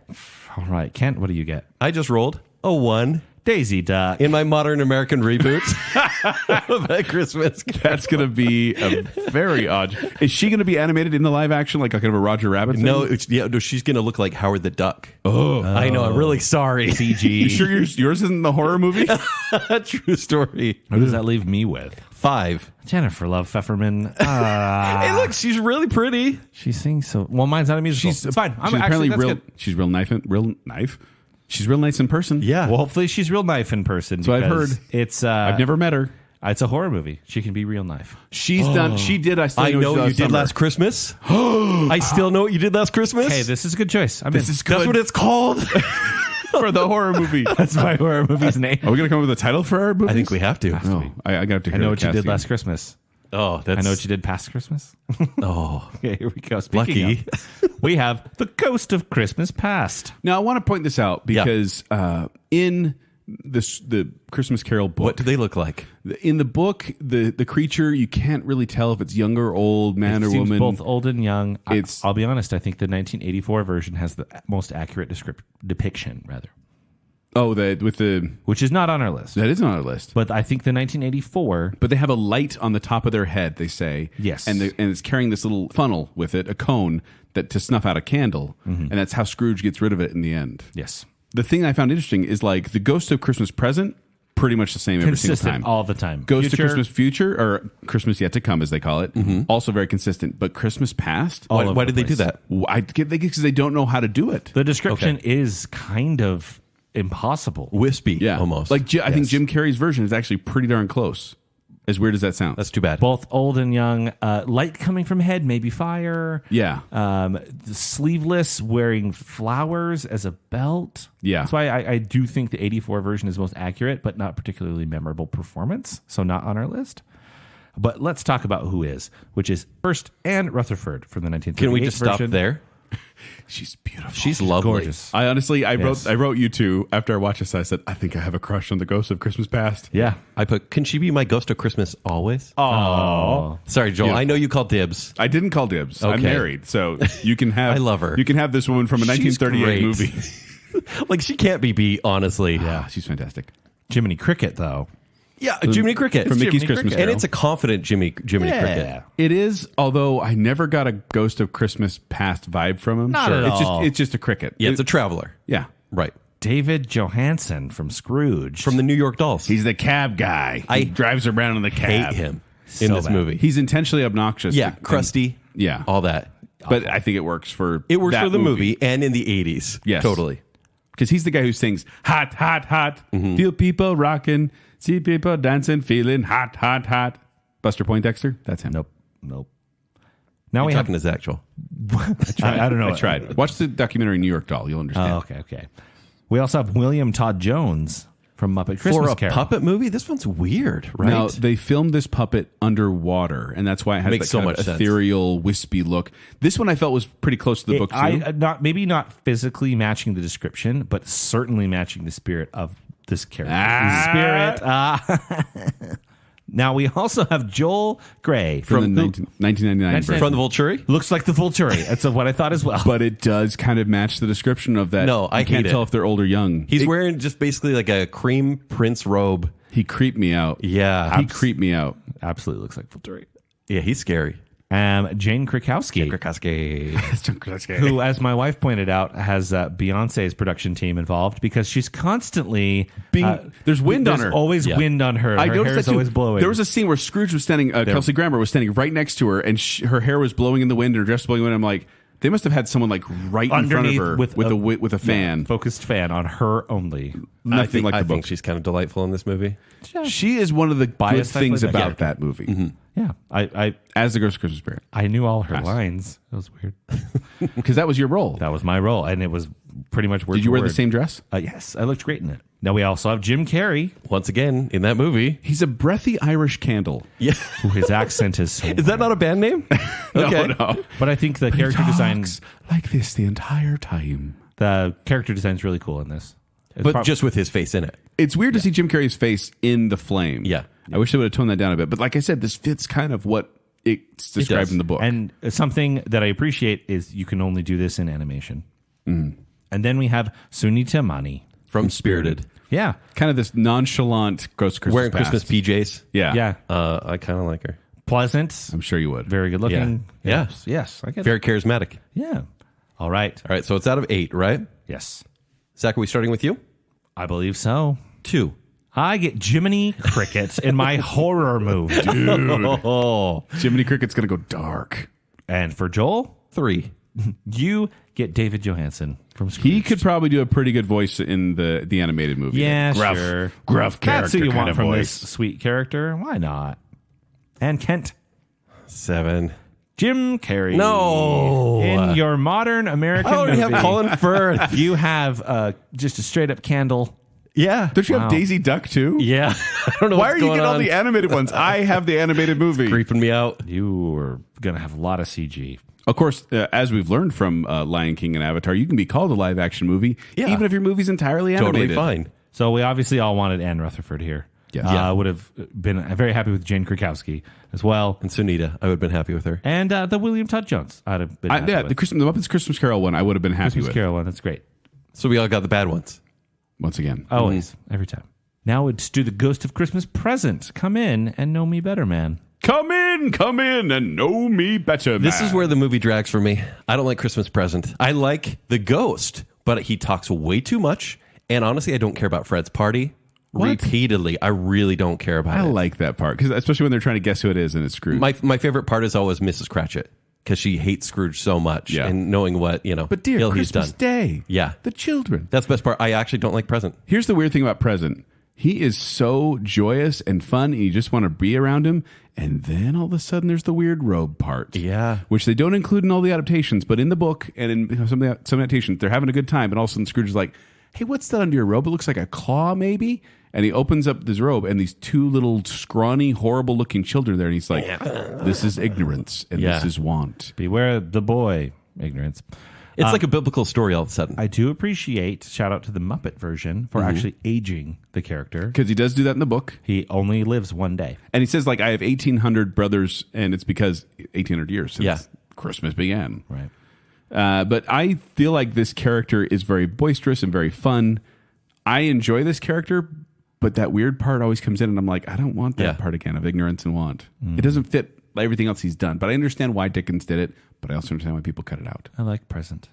All right, Kent, what do you get? I just rolled a 1 Daisy Duck. in my modern American reboot of that Christmas. That's going to be a very odd. Is she going to be animated in the live action like kind of a Roger Rabbit thing? No, no, she's going to look like Howard the Duck. Oh, I know. I'm really sorry. You CG. sure yours isn't the horror movie? True story. What does that leave me with? 5. Jennifer Love Pfefferman. Hey, look, she's really pretty. She sings so well. Mine's not a musical. It's fine. She's apparently that's real. good. She's real knife. She's real nice in person. Yeah. Well, hopefully she's real knife in person. So I've because heard. It's. I've never met her. It's a horror movie. She can be real knife. She's done. She did. I still I know what you did summer. last Christmas. I still know what you did last Christmas. Hey, this is a good choice. This is good That's what it's called. for the horror movie. That's my horror movie's name. Are we going to come up with a title for our movie? I think we have to. Oh, I got to. I know what you did last Christmas. Oh, that's I know what you did past Christmas. Oh, Okay, here we go. lucky. Speaking of, we have The Ghost of Christmas Past. Now I want to point this out because in the Christmas Carol book, What do they look like? in the book, the creature you can't really tell if it's young or old, man It or seems woman. both old and young. It's- I'll be honest. I think the 1984 version has the most accurate depiction, rather, Oh, with the which is not on our list. that is on our list. But I think the 1984. But they have a light on the top of their head. They say Yes. and it's carrying this little funnel with it, a cone that to snuff out a candle, and that's how Scrooge gets rid of it in the end. Yes, The thing I found interesting is like the Ghost of Christmas Present, pretty much the same every single consistent time. all the time. Ghost Future, of Christmas Future or Christmas Yet to Come, as they call it, also very consistent. But Christmas Past, All Why, over why the did they do place. that? I get because they don't know how to do it. The description is kind of impossible. Wispy, Yeah, almost. Like I think Yes. Jim Carrey's version is actually pretty darn close. As weird as that sounds, That's too bad. Both old and young. Light coming from head, maybe fire. yeah. Sleeveless, wearing flowers as a belt. Yeah. That's why I do think the 84 version is most accurate, but not particularly memorable performance. So not on our list. But let's talk about who is, which is First Anne Rutherford from the 1938 Can we just stop version. there? She's beautiful. She's lovely. Gorgeous. I honestly, I Yes. wrote you two after I watched this. I said, I think I have a crush on the Ghost of Christmas Past. Yeah. I put, can she be my Ghost of Christmas always? Oh, Sorry, Joel. Yeah. I know you called dibs. I didn't call dibs. I'm Okay. married, so you can have. I love her. You can have this woman from a She's 1938 great. movie. Like, she can't be beat, honestly. Yeah, she's fantastic. Jiminy Cricket, though. Yeah, Jiminy Cricket. From Mickey's Jiminy Christmas Cricket. Carol. And it's a confident Jiminy Cricket. It is, although I never got a Ghost of Christmas Past vibe from him. Not at it's all. It's just a cricket. Yeah, it's a traveler. Yeah. Right. David Johansen from Scrooge. From the New York Dolls. He's the cab guy. I He drives around in the hate cab. him So in this bad. movie. He's intentionally obnoxious. Yeah, And- crusty. Yeah. All that. But I think it works for It works that for the movie and in the 80s. Yes. Totally. Because he's the guy who sings hot, hot, hot. Feel people rocking, see people dancing, feeling hot, hot, hot. Buster Poindexter, that's him. Nope. Now we have. Talking to Zack, Joel. I don't know. I tried. Watch the documentary New York Doll. You'll understand. Oh, okay. We also have William Todd Jones from Muppet Christmas For a Carol. puppet movie, this one's weird, right? Now, they filmed this puppet underwater, and that's why it has Makes that so kind much of sense. ethereal, wispy look. This one I felt was pretty close to the book, too. Maybe not physically matching the description, but certainly matching the spirit of this character. Spirit. Now we also have Joel Grey from the 1999 version. From the Volturi? Looks like the Volturi. That's what I thought as well. But it does kind of match the description of that. No, I You can't hate tell it. if they're old or young. He's wearing just basically like a cream prince robe. He creeped me out. Yeah. He creeped me out. Absolutely looks like Volturi. Yeah, he's scary. Jane Krakowski, who, as my wife pointed out, has Beyonce's production team involved because she's constantly there's wind on her. There's always wind on her. I Her noticed hair is that too. always blowing. There was a scene where Scrooge was standing, Kelsey Grammer was standing right next to her, and her hair was blowing in the wind, and her dress was blowing in the wind. I'm like, they must have had someone like right in front of her with a fan, focused fan on her only. Nothing like the I book. think she's kind of delightful in this movie. She is one of the good Biased things like that. about that movie. Mm-hmm. Yeah, I As the Ghost of Christmas Spirit, I knew all her lines. It was weird. because that was your role. That was my role, and it was pretty much word Did you for wear word. the same dress? Yes, I looked great in it. Now we also have Jim Carrey, Once again, in that movie. He's a breathy Irish candle. Yeah. who his accent is so. Is that not a band name? Okay. No. But I think the character design, Talks like this the entire time. the character design is really cool in this. It's But just with his face in it. It's weird to see Jim Carrey's face in the flame. Yeah. I wish they would have toned that down a bit. But like I said, this fits kind of what it's described does. in the book. And something that I appreciate is you can only do this in animation. And then we have Sunita Mani. From Spirited. Yeah. kind of this nonchalant Ghost of Christmas Wearing Past. Christmas PJs. Yeah. Yeah. I kind of like her. Pleasant. I'm sure you would. Very good looking. Yeah. Yes. I get Very it. charismatic. Yeah. All right. All right, so it's out of 8, right? Yes. Zach, are we starting with you? I believe so. 2. I get Jiminy Cricket in my horror movie. Oh. Jiminy Cricket's going to go dark. And for Joel, 3. you get David Johansen from Scrooge. He could probably do a pretty good voice in the animated movie. Yeah, gruff, sure. Gruff character That's who you kind want of from voice. this sweet character. Why not? And Kent. 7. Jim Carrey. No. In your modern American I already movie, have Colin Firth. you have just a straight up candle. Yeah. Don't you Wow. have Daisy Duck too? Yeah. I don't know Why what's are you going getting all on. the animated ones? I have the animated movie. Creeping me out. You are going to have a lot of CG. Of course, as we've learned from Lion King and Avatar, you can be called a live action movie, Yeah. even if your movie's entirely animated. Totally fine. So we obviously all wanted Anne Rutherford here. Yes. I would have been very happy with Jane Krakowski as well. And Sunita, I would have been happy with her. And the William Todd Jones, I'd have been happy Yeah, with. the Muppets Christmas Carol one, I would have been happy Christmas with. Carol one, that's great. So we all got the bad ones. Once again, Always, every time. Now it's do the Ghost of Christmas Present. Come in and know me better, man. come in, and know me better. Man. This is where the movie drags for me. I don't like Christmas Present. I like the ghost, but he talks way too much. And honestly, I don't care about Fred's party. What? Repeatedly, I really don't care about I it. like that part because especially when they're trying to guess who it is and it's Scrooge. My favorite part is always Mrs. Cratchit because she hates Scrooge so much Yeah. and knowing what, but dear, ill he's Christmas done. Day, Yeah. the children. That's the best part. I actually don't like Present. Here's the weird thing about Present. He is so joyous and fun, and you just want to be around him. And then all of a sudden, there's the weird robe part. Yeah. Which they don't include in all the adaptations, but in the book and in some adaptations, they're having a good time. And all of a sudden, Scrooge is like, hey, what's that under your robe? It looks like a claw, maybe? And he opens up this robe, and these two little scrawny, horrible-looking children there. And he's like, this is ignorance, and Yeah. this is want. Beware the boy, ignorance. It's like a biblical story all of a sudden. I do appreciate, shout out to the Muppet version, for actually aging the character. Because he does do that in the book. He only lives one day. And he says, like, I have 1,800 brothers, and it's because 1,800 years since Christmas began. Right. But I feel like this character is very boisterous and very fun. I enjoy this character, but that weird part always comes in, and I'm like, I don't want that Yeah. part again of ignorance and want. It doesn't fit everything else he's done. But I understand why Dickens did it, but I also understand why people cut it out. I like present.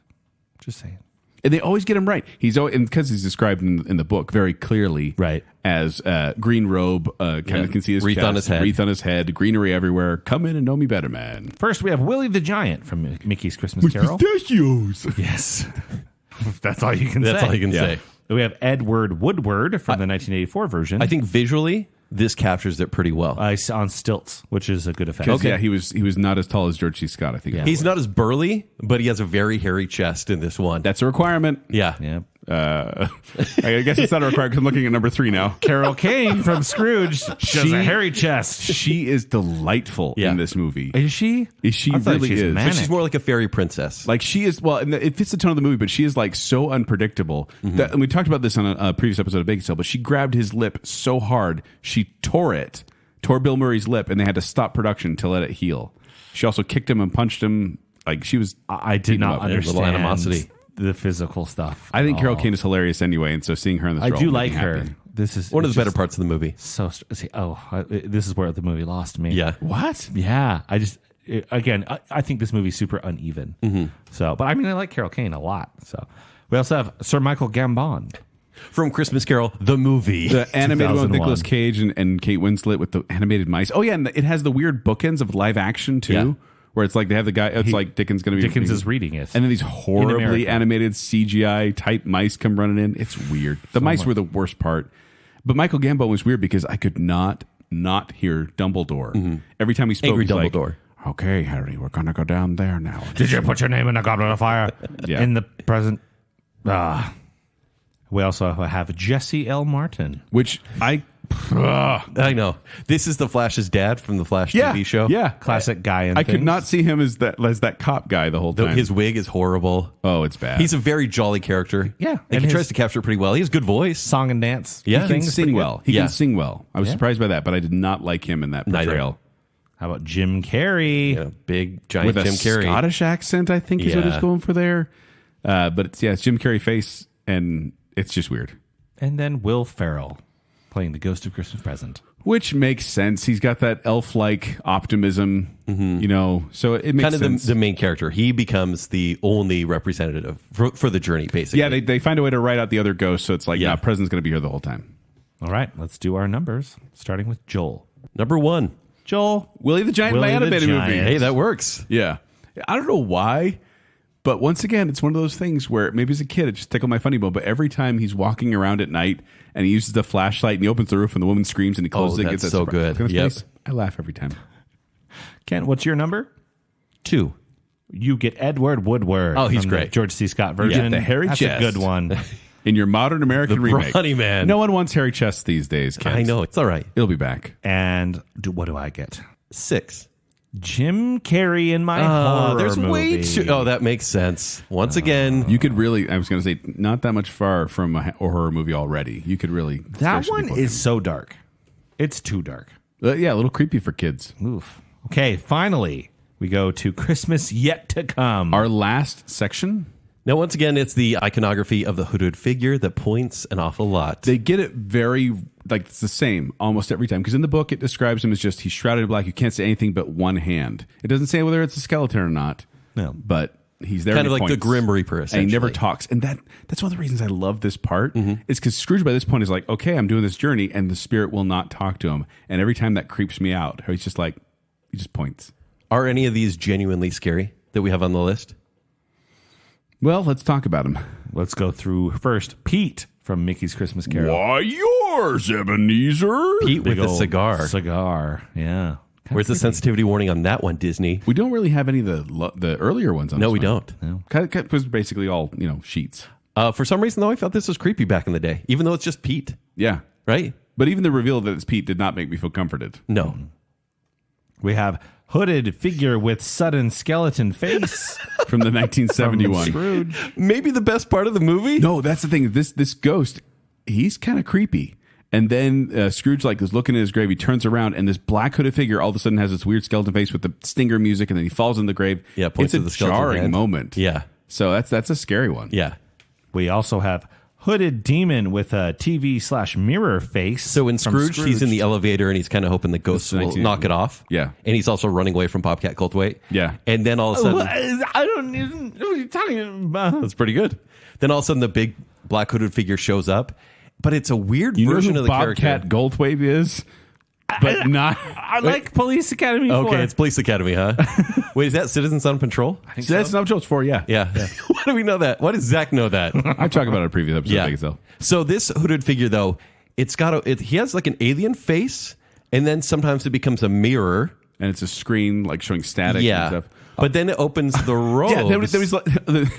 Just saying. And they always get him right. He's always, and because he's described in the book very clearly, Right. as green robe, kind of can see his Wreath chest, on his head. wreath on his head, greenery everywhere. Come in and know me better, man. First, we have Willie the Giant from Mickey's Christmas Carol. Pistachios. Yes. That's all you can That's say. all you can Yeah. say. We have Edward Woodward from the 1984 version. I think visually, this captures it pretty well. On stilts, which is a good effect. Okay. Yeah, he was not as tall as George C. Scott, I think. Yeah. He's not as burly, but he has a very hairy chest in this one. That's a requirement. Yeah. Yeah. I guess it's not a requirement because I'm looking at number 3 now. Carol Kane from Scrooge. She has a hairy chest. She is delightful in this movie. Is she? She I thought really she's is. manic. But she's more like a fairy princess. Like she is, well, and it fits the tone of the movie, but she is like so unpredictable. That, and we talked about this on a previous episode of Baconsale, but she grabbed his lip so hard, she tore Bill Murray's lip, and they had to stop production to let it heal. She also kicked him and punched him. Like she was. I did not understand little animosity. The physical stuff. I think Carol Kane is hilarious anyway, and so seeing her in this I role, do made like me her. happy. This is One of it's the better just parts of the movie. So this is where the movie lost me. Yeah. What? Yeah. I think this movie's super uneven. So, but I mean, I like Carol Kane a lot. So we also have Sir Michael Gambon. From Christmas Carol, the movie. The animated one with 2001. Nicolas Cage and Kate Winslet with the animated mice. Oh yeah, and it has the weird bookends of live action too. Yeah. Where it's like they have the guy. It's like Dickens going to be. Dickens is reading it. And then these horribly America. animated CGI type mice come running in. It's weird. The mice were the worst part. But Michael Gambon was weird because I could not hear Dumbledore. Every time he spoke, Angry he's like, Dumbledore. okay, Harry, we're going to go down there now. Did you put your name in a goblet of fire? Yeah. In the present. We also have Jesse L. Martin. Which I know. This is the Flash's dad from the Flash TV show. Yeah. Classic guy in I could things. not see him as that cop guy the whole time. His wig is horrible. Oh, it's bad. He's a very jolly character. Yeah. And And he his- tries to capture it pretty well. He has good voice. Song and dance. Yeah. He can things pretty sing good. well. He Yeah. can sing well. I was Yeah. surprised by that, but I did not like him in that Neither. portrayal. How about Jim Carrey? Yeah, big, giant With a Jim Carrey. Scottish accent, I think is what Yeah. it's going for there. But it's Jim Carrey face, and it's just weird. And then Will Ferrell playing the Ghost of Christmas Present. Which makes sense. He's got that elf-like optimism, so it makes Kind of sense. the main character. He becomes the only representative for the journey, basically. Yeah, they find a way to write out the other ghosts, so it's like, Yeah. President's going to be here the whole time. All right, let's do our numbers, starting with Joel. Number 1. Joel. Willie the Giant, Willie my the animated movie. Giant. Hey, that works. Yeah. I don't know why, but once again, it's one of those things where maybe as a kid, it just tickled my funny bone, but every time he's walking around at night and he uses the flashlight and he opens the roof and the woman screams and he closes it. that's gets that so surprise good. look on his Yep. face, I laugh every time. Kent, what's your number? 2. You get Edward Woodward. Oh, he's from the great. George C. Scott version. Yeah, the hairy That's chest. a good one. In your modern American The remake. brawny man. No one wants hairy chests these days, Kent. I know. It's all right. It'll be back. And what do I get? 6. Jim Carrey in my horror There's movie. way too... Oh, that makes sense. Once again... You could really, I was going to say, not that much far from a horror movie already. You could really. That scare some one people is so dark. It's too dark. yeah, a little creepy for kids. Oof. Okay, finally, we go to Christmas Yet to Come. Our last section. Now, once again, it's the iconography of the hooded figure that points an awful lot. They get it very, like, it's the same almost every time. Because in the book, it describes him as just, he's shrouded in black. You can't say anything but one hand. It doesn't say whether it's a skeleton or not. No. But he's there. Kind and of he like the points. Grim Reaper, And he never essentially. talks. And that's one of the reasons I love this part. Is because Scrooge by this point is like, okay, I'm doing this journey. And the spirit will not talk to him. And every time that creeps me out. He's just like, he just points. Are any of these genuinely scary that we have on the list? Well, let's talk about him. Let's go through first Pete from Mickey's Christmas Carol. Why yours, Ebenezer? Pete with Big a old cigar. Cigar, yeah. Where's the sensitivity warning on that one, Disney? We don't really have any of the earlier ones on No, this we one. don't. It was basically all, sheets. For some reason, though, I felt this was creepy back in the day, even though it's just Pete, Yeah. right? But even the reveal that it's Pete did not make me feel comforted. No. We have hooded figure with sudden skeleton face From the from 1971. Scrooge. Maybe the best part of the movie? No, that's the thing. This ghost, he's kind of creepy. And then Scrooge is looking at his grave. He turns around, and this black hooded figure all of a sudden has this weird skeleton face with the stinger music, and then he falls in the grave. Yeah, points it's to a the skeleton jarring hand. moment. Yeah. So that's a scary one. Yeah. We also have hooded demon with a TV/mirror face. So in from Scrooge, he's in the elevator and he's kind of hoping the ghosts This is will knock it off. Yeah. And he's also running away from Bobcat Goldthwait. Yeah. And then all of a sudden, I don't even know what you're talking about. that's pretty good. Then all of a sudden, the big black hooded figure shows up, but it's a weird You know version who of the Bobcat character. Goldthwait is? But not. I like Police Academy 4. Okay, it's Police Academy, huh? Wait, is that Citizens on Patrol? So that's not Joel's for, yeah. Yeah. Why do we know that? Why does Zach know that? I talked about it in a previous episode Yeah. of Baconsale. So this hooded figure, though, he has like an alien face, and then sometimes it becomes a mirror. And it's a screen like showing static and stuff. But then it opens the robes.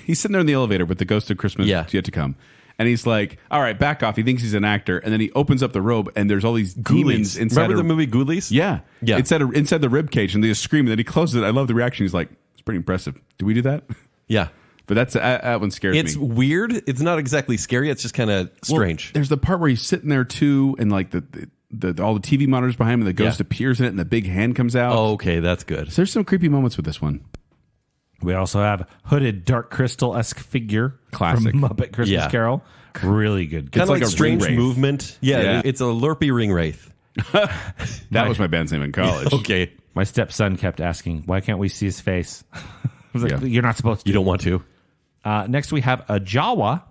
He's sitting there in the elevator with the ghost of Christmas yet to come. And he's like, all right, back off. He thinks he's an actor. And then he opens up the robe and there's all these demons inside. Remember the movie Ghoulies? Yeah. Inside the rib cage, and they just scream. And then he closes it. I love the reaction. He's like, it's pretty impressive. Do we do that? Yeah. But that one scares me. It's weird. It's not exactly scary. It's just kind of strange. There's the part where he's sitting there too, and like all the TV monitors behind him, and the ghost appears in it, and the big hand comes out. Oh, okay, that's good. So there's some creepy moments with this one. We also have hooded Dark Crystal-esque figure. Classic. From Muppet Christmas Carol. Really good. Kind of like a strange ring wraith. movement. Yeah, it's a Lurpy ring wraith. That was my band's name in college. Okay. My stepson kept asking, why can't we see his face? I was like, you're not supposed to. You don't want to. Next, we have a Jawa.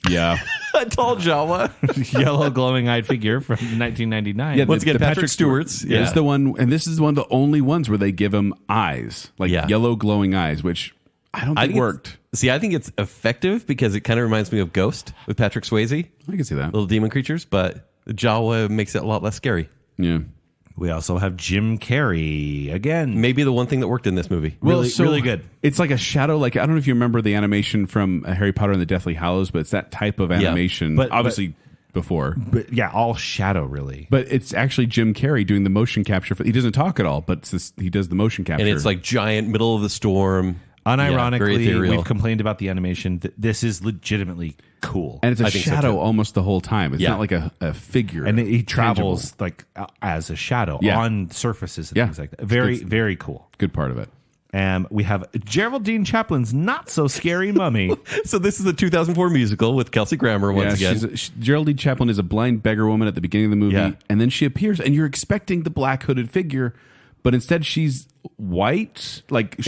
Yeah. A tall Jawa. Yellow glowing-eyed figure from 1999. Yeah, Once again, Patrick Stewart's. Yeah. It's the one, and this is one of the only ones where they give him eyes, like yellow glowing eyes, which I don't think worked. I think it's effective because it kind of reminds me of Ghost with Patrick Swayze. I can see that. Little demon creatures, but the Jawa makes it a lot less scary. Yeah. We also have Jim Carrey again. Maybe the one thing that worked in this movie. Really good. It's like a shadow. Like, I don't know if you remember the animation from Harry Potter and the Deathly Hallows, but it's that type of animation. But obviously before. But yeah, all shadow, really. But it's actually Jim Carrey doing the motion capture. He doesn't talk at all, but he does the motion capture. And it's like giant, middle of the storm. Unironically, we've complained about the animation. This is legitimately cool. And it's a shadow almost the whole time. It's not like a figure. And he travels like as a shadow on surfaces and things like that. Very cool. Good part of it. And we have Geraldine Chaplin's Not So Scary Mummy. So this is a 2004 musical with Kelsey Grammer once again. Geraldine Chaplin is a blind beggar woman at the beginning of the movie, and then she appears, and you're expecting the black hooded figure, but instead she's white, like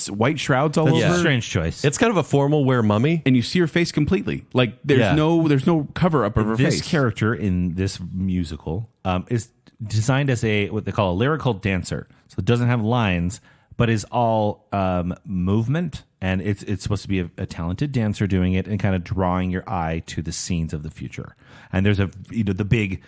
white shrouds all over. That's a strange choice. It's kind of a formal wear mummy, and you see her face completely. Like there's no cover up of her face. This character in this musical is designed as what they call a lyrical dancer. So it doesn't have lines, but is all movement, and it's supposed to be a talented dancer doing it and kind of drawing your eye to the scenes of the future. And there's the big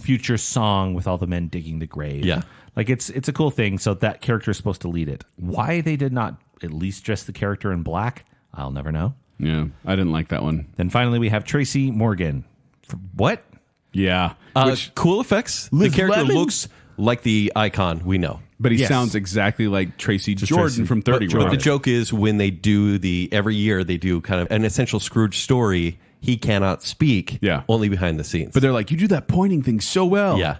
future song with all the men digging the grave. Yeah. Like it's a cool thing. So that character is supposed to lead it. Why they did not at least dress the character in black, I'll never know. Yeah, I didn't like that one. Then finally we have Tracy Morgan. What? Yeah. Cool effects. The character looks like the icon we know. But he sounds exactly like Tracy Jordan from 30 Rock. But the joke is when they do every year they do kind of an essential Scrooge story, he cannot speak, only behind the scenes. But they're like, you do that pointing thing so well. Yeah.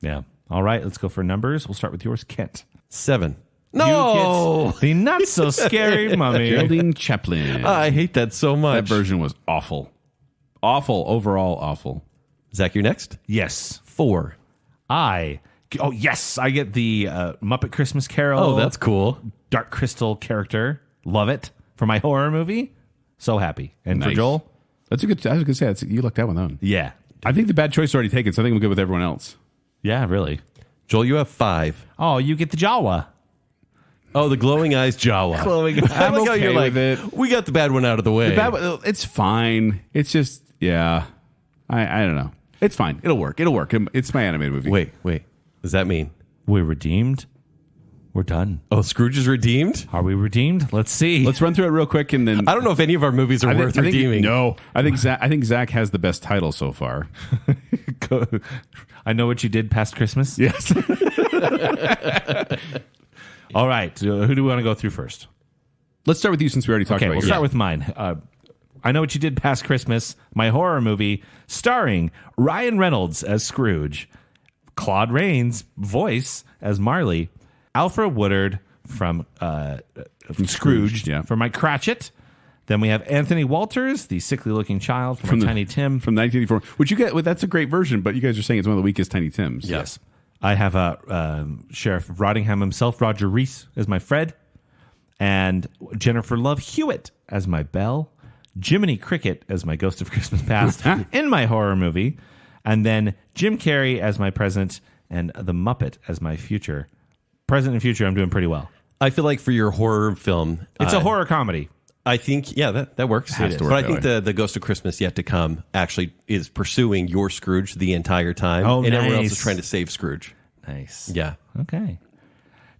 Yeah. All right, let's go for numbers. We'll start with yours, Kent. 7. No! The Not So Scary Mummy. Geraldine Chaplin. I hate that so much. That version was awful. Awful. Overall awful. Zach, you're next? Yes. 4. I get the Muppet Christmas Carol. Oh, that's cool. Dark Crystal character. Love it. For my horror movie, so happy. And Nice. for Joel? That's a good. I was going to say, you lucked that one out. Yeah. I think the bad choice is already taken, so I think I'm good with everyone else. Yeah, really. Joel, you have 5. Oh, you get the Jawa. Oh, the glowing eyes Jawa. Glowing eyes. I'm okay with it. We got the bad one out of the way. It's fine. It's just, I don't know. It's fine. It'll work. It's my animated movie. Wait. Does that mean We're redeemed? We're done. Oh, Scrooge is redeemed? Are we redeemed? Let's see. Let's run through it real quick, and then I don't know if any of our movies are worth redeeming. No, I think Zack has the best title so far. I Know What You Did Past Christmas? Yes. All right. Who do we want to go through first? Let's start with you since we already talked about we'll start with mine. I Know What You Did Past Christmas, my horror movie, starring Ryan Reynolds as Scrooge, Claude Rains' voice as Marley, Alfred Woodard from Scrooge for Mike Cratchit. Then we have Anthony Walters, the sickly-looking child from Tiny Tim. From 1984. Which you get, that's a great version, but you guys are saying it's one of the weakest Tiny Tims. Yes. I have Sheriff of Rottingham himself, Roger Reese, as my Fred. And Jennifer Love Hewitt as my Belle. Jiminy Cricket as my Ghost of Christmas Past in my horror movie. And then Jim Carrey as my present and the Muppet as my future. Present and future, I'm doing pretty well. I feel like for your horror film... It's a horror comedy. I think, that works. Has to work but I that think the Ghost of Christmas Yet to Come actually is pursuing your Scrooge the entire time. Oh, and everyone else nice. is trying to save Scrooge. Nice. Yeah. Okay.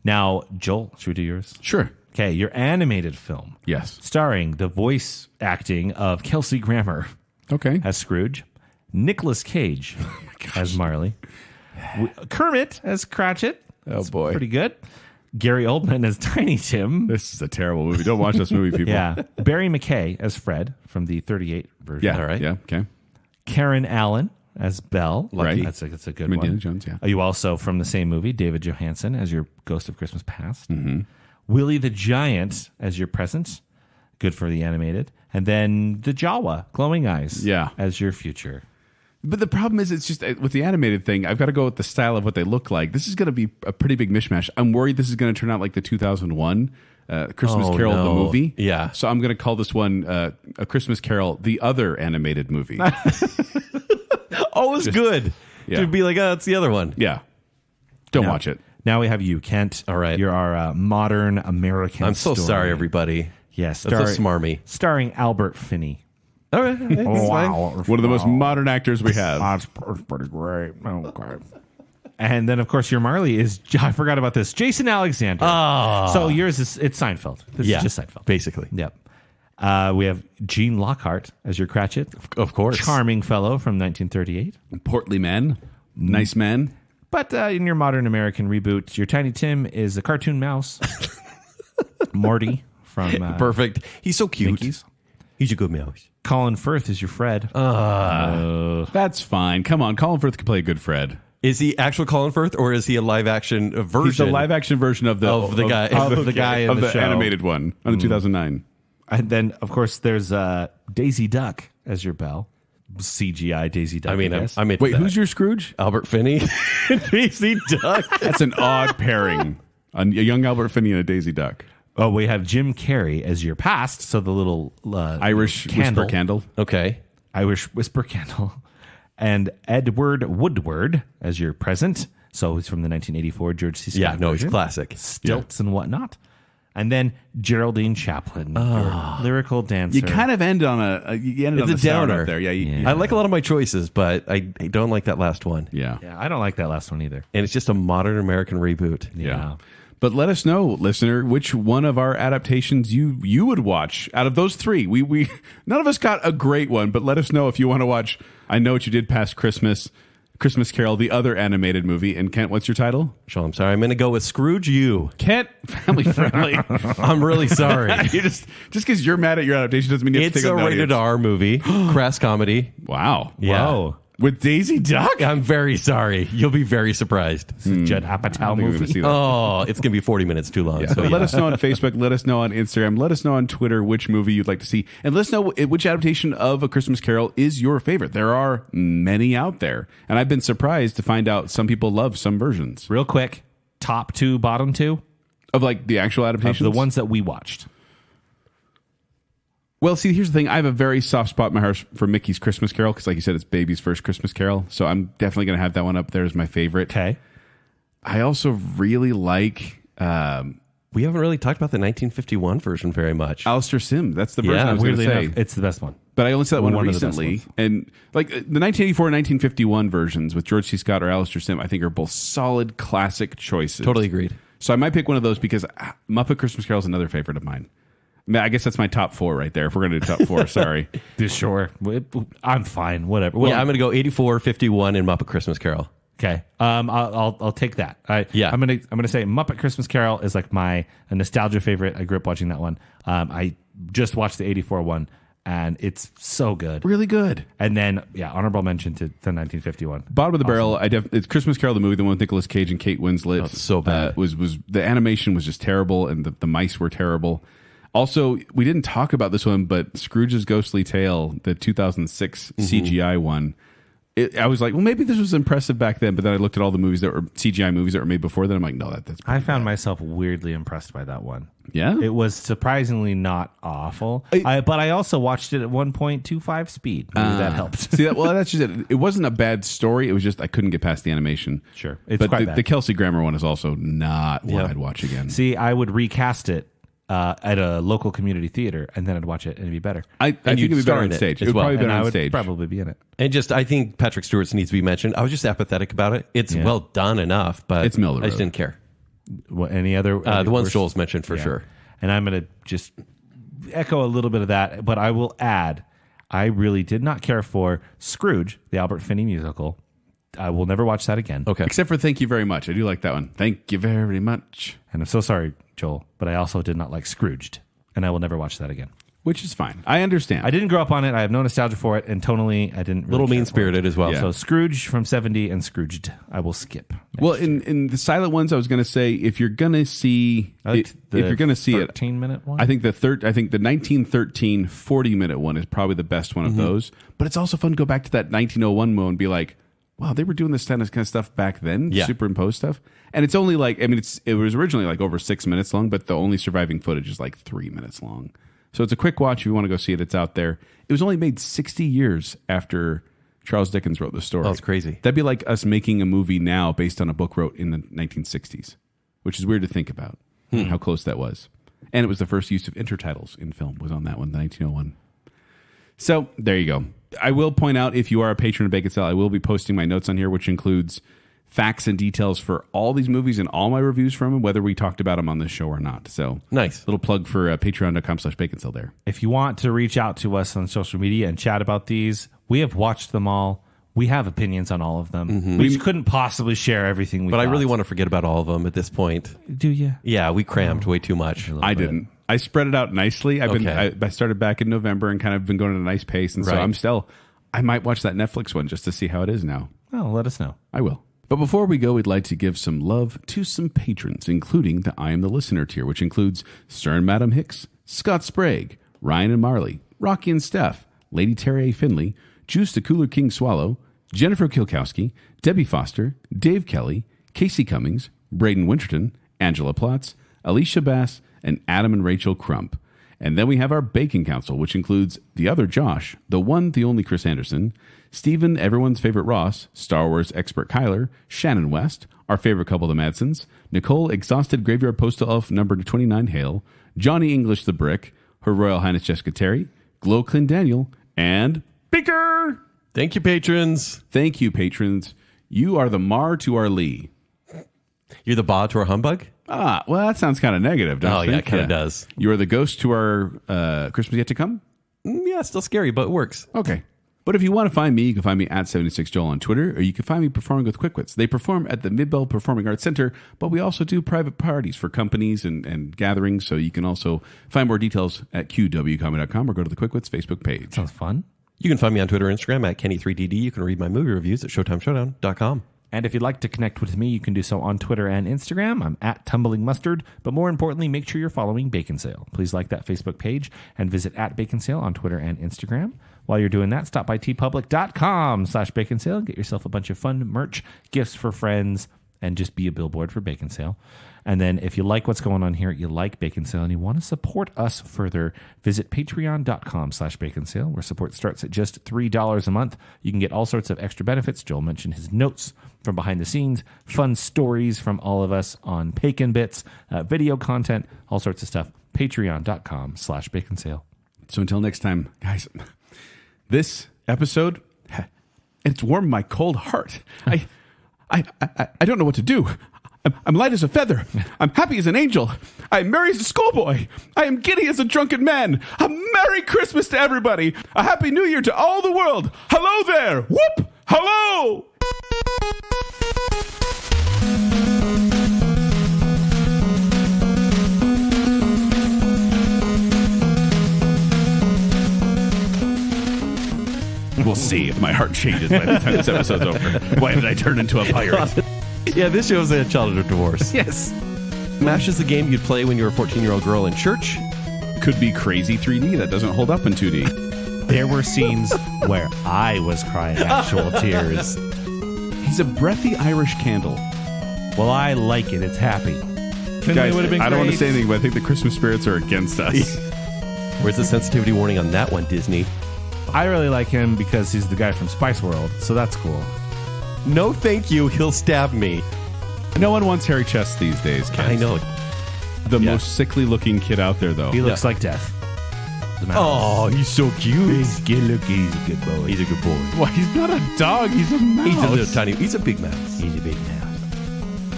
Now, Joel, should we do yours? Sure. Okay, your animated film. Yes. Starring the voice acting of Kelsey Grammer Okay. as Scrooge, Nicolas Cage as Marley, Kermit as Cratchit. That's boy. pretty good. Gary Oldman as Tiny Tim. This is a terrible movie. Don't watch this movie, people. Yeah. Barry McKay as Fred from the 38 version. Yeah. All right. Yeah. Okay. Karen Allen as Belle. Right. That's a good Indiana one. Jones, yeah. Are you also from the same movie, David Johansen as your Ghost of Christmas Past? Mm-hmm. Willie the Giant as your present. Good for the animated. And then the Jawa, Glowing Eyes, Yeah. as your future. But the problem is, it's just with the animated thing, I've got to go with the style of what they look like. This is going to be a pretty big mishmash. I'm worried this is going to turn out like the 2001 Christmas Oh, Carol, the no. movie. Yeah. So I'm going to call this one A Christmas Carol, the other animated movie. Always good. Yeah. To be like, oh, it's the other one. Yeah. Don't Now- watch it. Now we have you, Kent. All right. You're our modern American I'm so story. sorry, everybody. Yes. That's so smarmy. Starring Albert Finney. All right. That's fine. One of the most modern actors we have. That's pretty great. Okay. And then, of course, your Marley is, I forgot about this, Jason Alexander. So yours is, it's Seinfeld. This Yeah. is just Seinfeld. Basically. Yep. We have Gene Lockhart as your Cratchit. Of course. Charming fellow from 1938. Portly man. Nice man. But in your modern American reboot, your Tiny Tim is a cartoon mouse. Morty from Perfect. He's so cute. Mickey's. He's a good mouse. Colin Firth is your Fred. That's fine. Come on. Colin Firth can play a good Fred. Is he actual Colin Firth, or is he a live action version? He's the live action version of the guy- of the guy in of the the show. animated one on the 2009. And then, of course, there's Daisy Duck as your Belle. CGI Daisy Duck. I mean, guess. I'm into Wait, that. who's your Scrooge? Albert Finney? Daisy Duck. That's an odd pairing. A young Albert Finney and a Daisy Duck. Oh, we have Jim Carrey as your past. So the little Irish candle. whisper candle. Okay. Irish whisper candle. And Edward Woodward as your present. So he's from the 1984 George C. Scott Yeah, no, he's version. classic. Stilts and whatnot. And then Geraldine Chaplin, your lyrical dancer. You kind of end on you ended on It's the a sour downer. note there. Yeah, Yeah. I like a lot of my choices, but I don't like that last one. yeah. Yeah, I don't like that last one either. And it's just a modern American reboot. Yeah. But let us know, listener, which one of our adaptations you would watch out of those three. We none of us got a great one, but let us know if you want to watch I Know What You Did Past Christmas, Christmas Carol, the other animated movie. And Kent, what's your title? So I'm sorry. I'm going to go with Scrooge You. Kent, family friendly. I'm really sorry. You just because you're mad at your adaptation doesn't mean you have to It's take a on the rated audience. R movie. Crass comedy. Wow. Yeah. Whoa. With Daisy Duck? I'm very sorry. You'll be very surprised. It's a Judd Apatow I don't think we're gonna movie. see that. Oh, it's going to be 40 minutes too long. Yeah. So But let yeah. us know on Facebook. Let us know on Instagram. Let us know on Twitter which movie you'd like to see. And let us know which adaptation of A Christmas Carol is your favorite. There are many out there. And I've been surprised to find out some people love some versions Real quick, top two, bottom two of like the actual of adaptations. the ones that we watched. Well, see, here's the thing. I have a very soft spot in my heart for Mickey's Christmas Carol because, like you said, it's baby's first Christmas Carol. So I'm definitely going to have that one up there as my favorite. Okay. I also really like We haven't really talked about the 1951 version very much. Alistair Sim. That's the version Yeah, I was going to Weirdly say. enough, it's the best one. But I only saw that one One of the best recently. ones. And like the 1984 and 1951 versions with George C. Scott or Alistair Sim, I think are both solid classic choices. Totally agreed. So I might pick one of those because Muppet Christmas Carol is another favorite of mine. I guess that's my top four right there. If we're going to do top four, sorry. Sure. I'm fine. Whatever. Yeah, I'm going to go 84, 51, and Muppet Christmas Carol. Okay. I'll take that. Yeah. I'm gonna say Muppet Christmas Carol is like a nostalgia favorite. I grew up watching that one. I just watched the 84 one and it's so good. Really good. And then honorable mention to the 1951. Bottom of the barrel. It's Christmas Carol, the movie, the one with Nicolas Cage and Kate Winslet. Oh, it's so bad. Was the animation was just terrible, and the mice were terrible. Also, we didn't talk about this one, but Scrooge's Ghostly Tale, the 2006 CGI one. I was like, well, maybe this was impressive back then, but then I looked at all the movies that were CGI movies that were made before then. I'm like, no, that's I found myself weirdly impressed by that one. Yeah? It was surprisingly not awful. But I also watched it at 1.25 speed. Maybe that helped. See that? Well, that's just it. It wasn't a bad story. It was just I couldn't get past the animation. Sure. It's but quite the, bad. the Kelsey Grammer one is also not one Yeah. I'd watch again. See, I would recast it at a local community theater, and then I'd watch it and it'd be better. I think it'd be better on stage. It would probably be better on stage. Probably be in it. And just, I think Patrick Stewart's needs to be mentioned. I was just apathetic about it. It's well done enough, but it's middle of the I just road. didn't care. Well, any other? The ones Joel's mentioned for sure. And I'm going to just echo a little bit of that, but I will add, I really did not care for Scrooge, the Albert Finney musical. I will never watch that again. Okay. Except for Thank You Very Much. I do like that one. Thank you very much. And I'm so sorry, Joel, but I also did not like Scrooged, and I will never watch that again. Which is fine. I understand. I didn't grow up on it. I have no nostalgia for it, and tonally, I didn't. Really Little care mean-spirited as well. Yeah. So Scrooge from 70 and Scrooged, I will skip. Well, in the silent ones, I was going to say if you're going to see, if you're going to see it, 13-minute one. I think the 1913 40-minute one is probably the best one of those. But it's also fun to go back to that 1901 one and be like, wow, they were doing this kind of stuff back then, superimposed stuff. And it's only like, I mean, it was originally like over 6 minutes long, but the only surviving footage is like 3 minutes long. So it's a quick watch if you want to go see it. It's out there. It was only made 60 years after Charles Dickens wrote the story. Oh, that's crazy. That'd be like us making a movie now based on a book wrote in the 1960s, which is weird to think about how close that was. And it was the first use of intertitles in film was on that one, the 1901. So there you go. I will point out, if you are a patron of Baconsale, I will be posting my notes on here, which includes facts and details for all these movies and all my reviews from them, whether we talked about them on this show or not. So nice. Little plug for patreon.com/Baconsale there. If you want to reach out to us on social media and chat about these, we have watched them all. We have opinions on all of them. We couldn't possibly share everything we But thought. I really want to forget about all of them at this point. Do you? Yeah, we crammed way too much. I didn't. I spread it out nicely. I started back in November and kind of been going at a nice pace. And so I might watch that Netflix one just to see how it is now. Oh, let us know. I will. But before we go, we'd like to give some love to some patrons, including the I Am the Listener tier, which includes Sir and Madam Hicks, Scott Sprague, Ryan and Marley, Rocky and Steph, Lady Terry A. Finley, Juice the Cooler King Swallow, Jennifer Kilkowski, Debbie Foster, Dave Kelly, Casey Cummings, Braden Winterton, Angela Plotz, Alicia Bass, and Adam and Rachel Crump. And then we have our Bacon Council, which includes the other Josh, the one, the only Chris Anderson, Stephen, everyone's favorite Ross, Star Wars expert Kyler, Shannon West, our favorite couple, the Madsons, Nicole, exhausted graveyard postal elf number 29 Hale, Johnny English the Brick, Her Royal Highness Jessica Terry, Glow Clin Daniel, and Baker. Thank you, patrons. Thank you, patrons. You are the Mar to our Lee. You're the Ba to our Humbug? Ah, well, that sounds kind of negative, don't you think? Yeah, it kind of does. You are the ghost to our Christmas Yet to Come? Yeah, still scary, but it works. Okay. But if you want to find me, you can find me at 76Joel on Twitter, or you can find me performing with Quickwits. They perform at the Midbell Performing Arts Center, but we also do private parties for companies and gatherings, so you can also find more details at qwcomedy.com or go to the Quickwits Facebook page. Sounds fun. You can find me on Twitter and Instagram at Kenny3DD. You can read my movie reviews at ShowtimeShowdown.com. And if you'd like to connect with me, you can do so on Twitter and Instagram. I'm at Tumbling Mustard. But more importantly, make sure you're following Baconsale. Please like that Facebook page and visit at Baconsale on Twitter and Instagram. While you're doing that, stop by tpublic.com/Baconsale. Get yourself a bunch of fun merch, gifts for friends, and just be a billboard for Baconsale. And then if you like what's going on here, you like Baconsale, and you want to support us further, visit patreon.com/Baconsale, where support starts at just $3 a month. You can get all sorts of extra benefits. Joel mentioned his notes from behind the scenes, fun stories from all of us on Bacon Bits, video content, all sorts of stuff. Patreon.com/Baconsale. So until next time, guys, this episode, it's warmed my cold heart. I don't know what to do. I'm light as a feather. I'm happy as an angel. I'm merry as a schoolboy. I am giddy as a drunken man. A Merry Christmas to everybody. A Happy New Year to all the world. Hello there. Whoop. Hello. We'll see if my heart changes by the time this episode's over. Why did I turn into a pirate? Yeah, this show's a childhood divorce. Yes. M.A.S.H is the game you'd play when you were a 14-year-old girl in church. Could be crazy 3D that doesn't hold up in 2D. There were scenes where I was crying actual tears. He's a breathy Irish candle. Well, I like it. It's happy. Guys, would have been I don't want to great. say anything, but I think the Christmas spirits are against us. Where's the sensitivity warning on that one, Disney? I really like him because he's the guy from Spice World, so that's cool. No, thank you. He'll stab me. No one wants hairy chests these days, kids. I know. the most sickly looking kid out there, though. He looks like death. Oh, he's so cute. He's good looking. He's a good boy. He's a good boy. Well, he's not a dog. He's a mouse. He's a little tiny. He's a big mouse. He's a big mouse.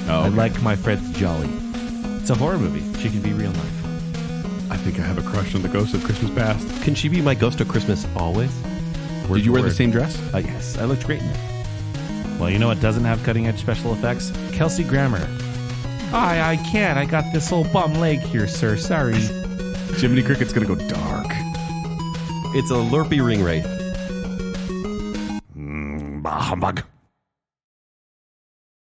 Oh, I okay. like my Fred's Jolly. It's a horror movie. She can be real life. I think I have a crush on the Ghost of Christmas Past. Can she be my ghost of Christmas always? Did you wear the same dress? Yes, I looked great in it. Well, you know what doesn't have cutting edge special effects? Kelsey Grammer. I can't. I got this old bum leg here, sir. Sorry. Jiminy Cricket's going to go dark. It's a Lurpy ring wraith. Humbug.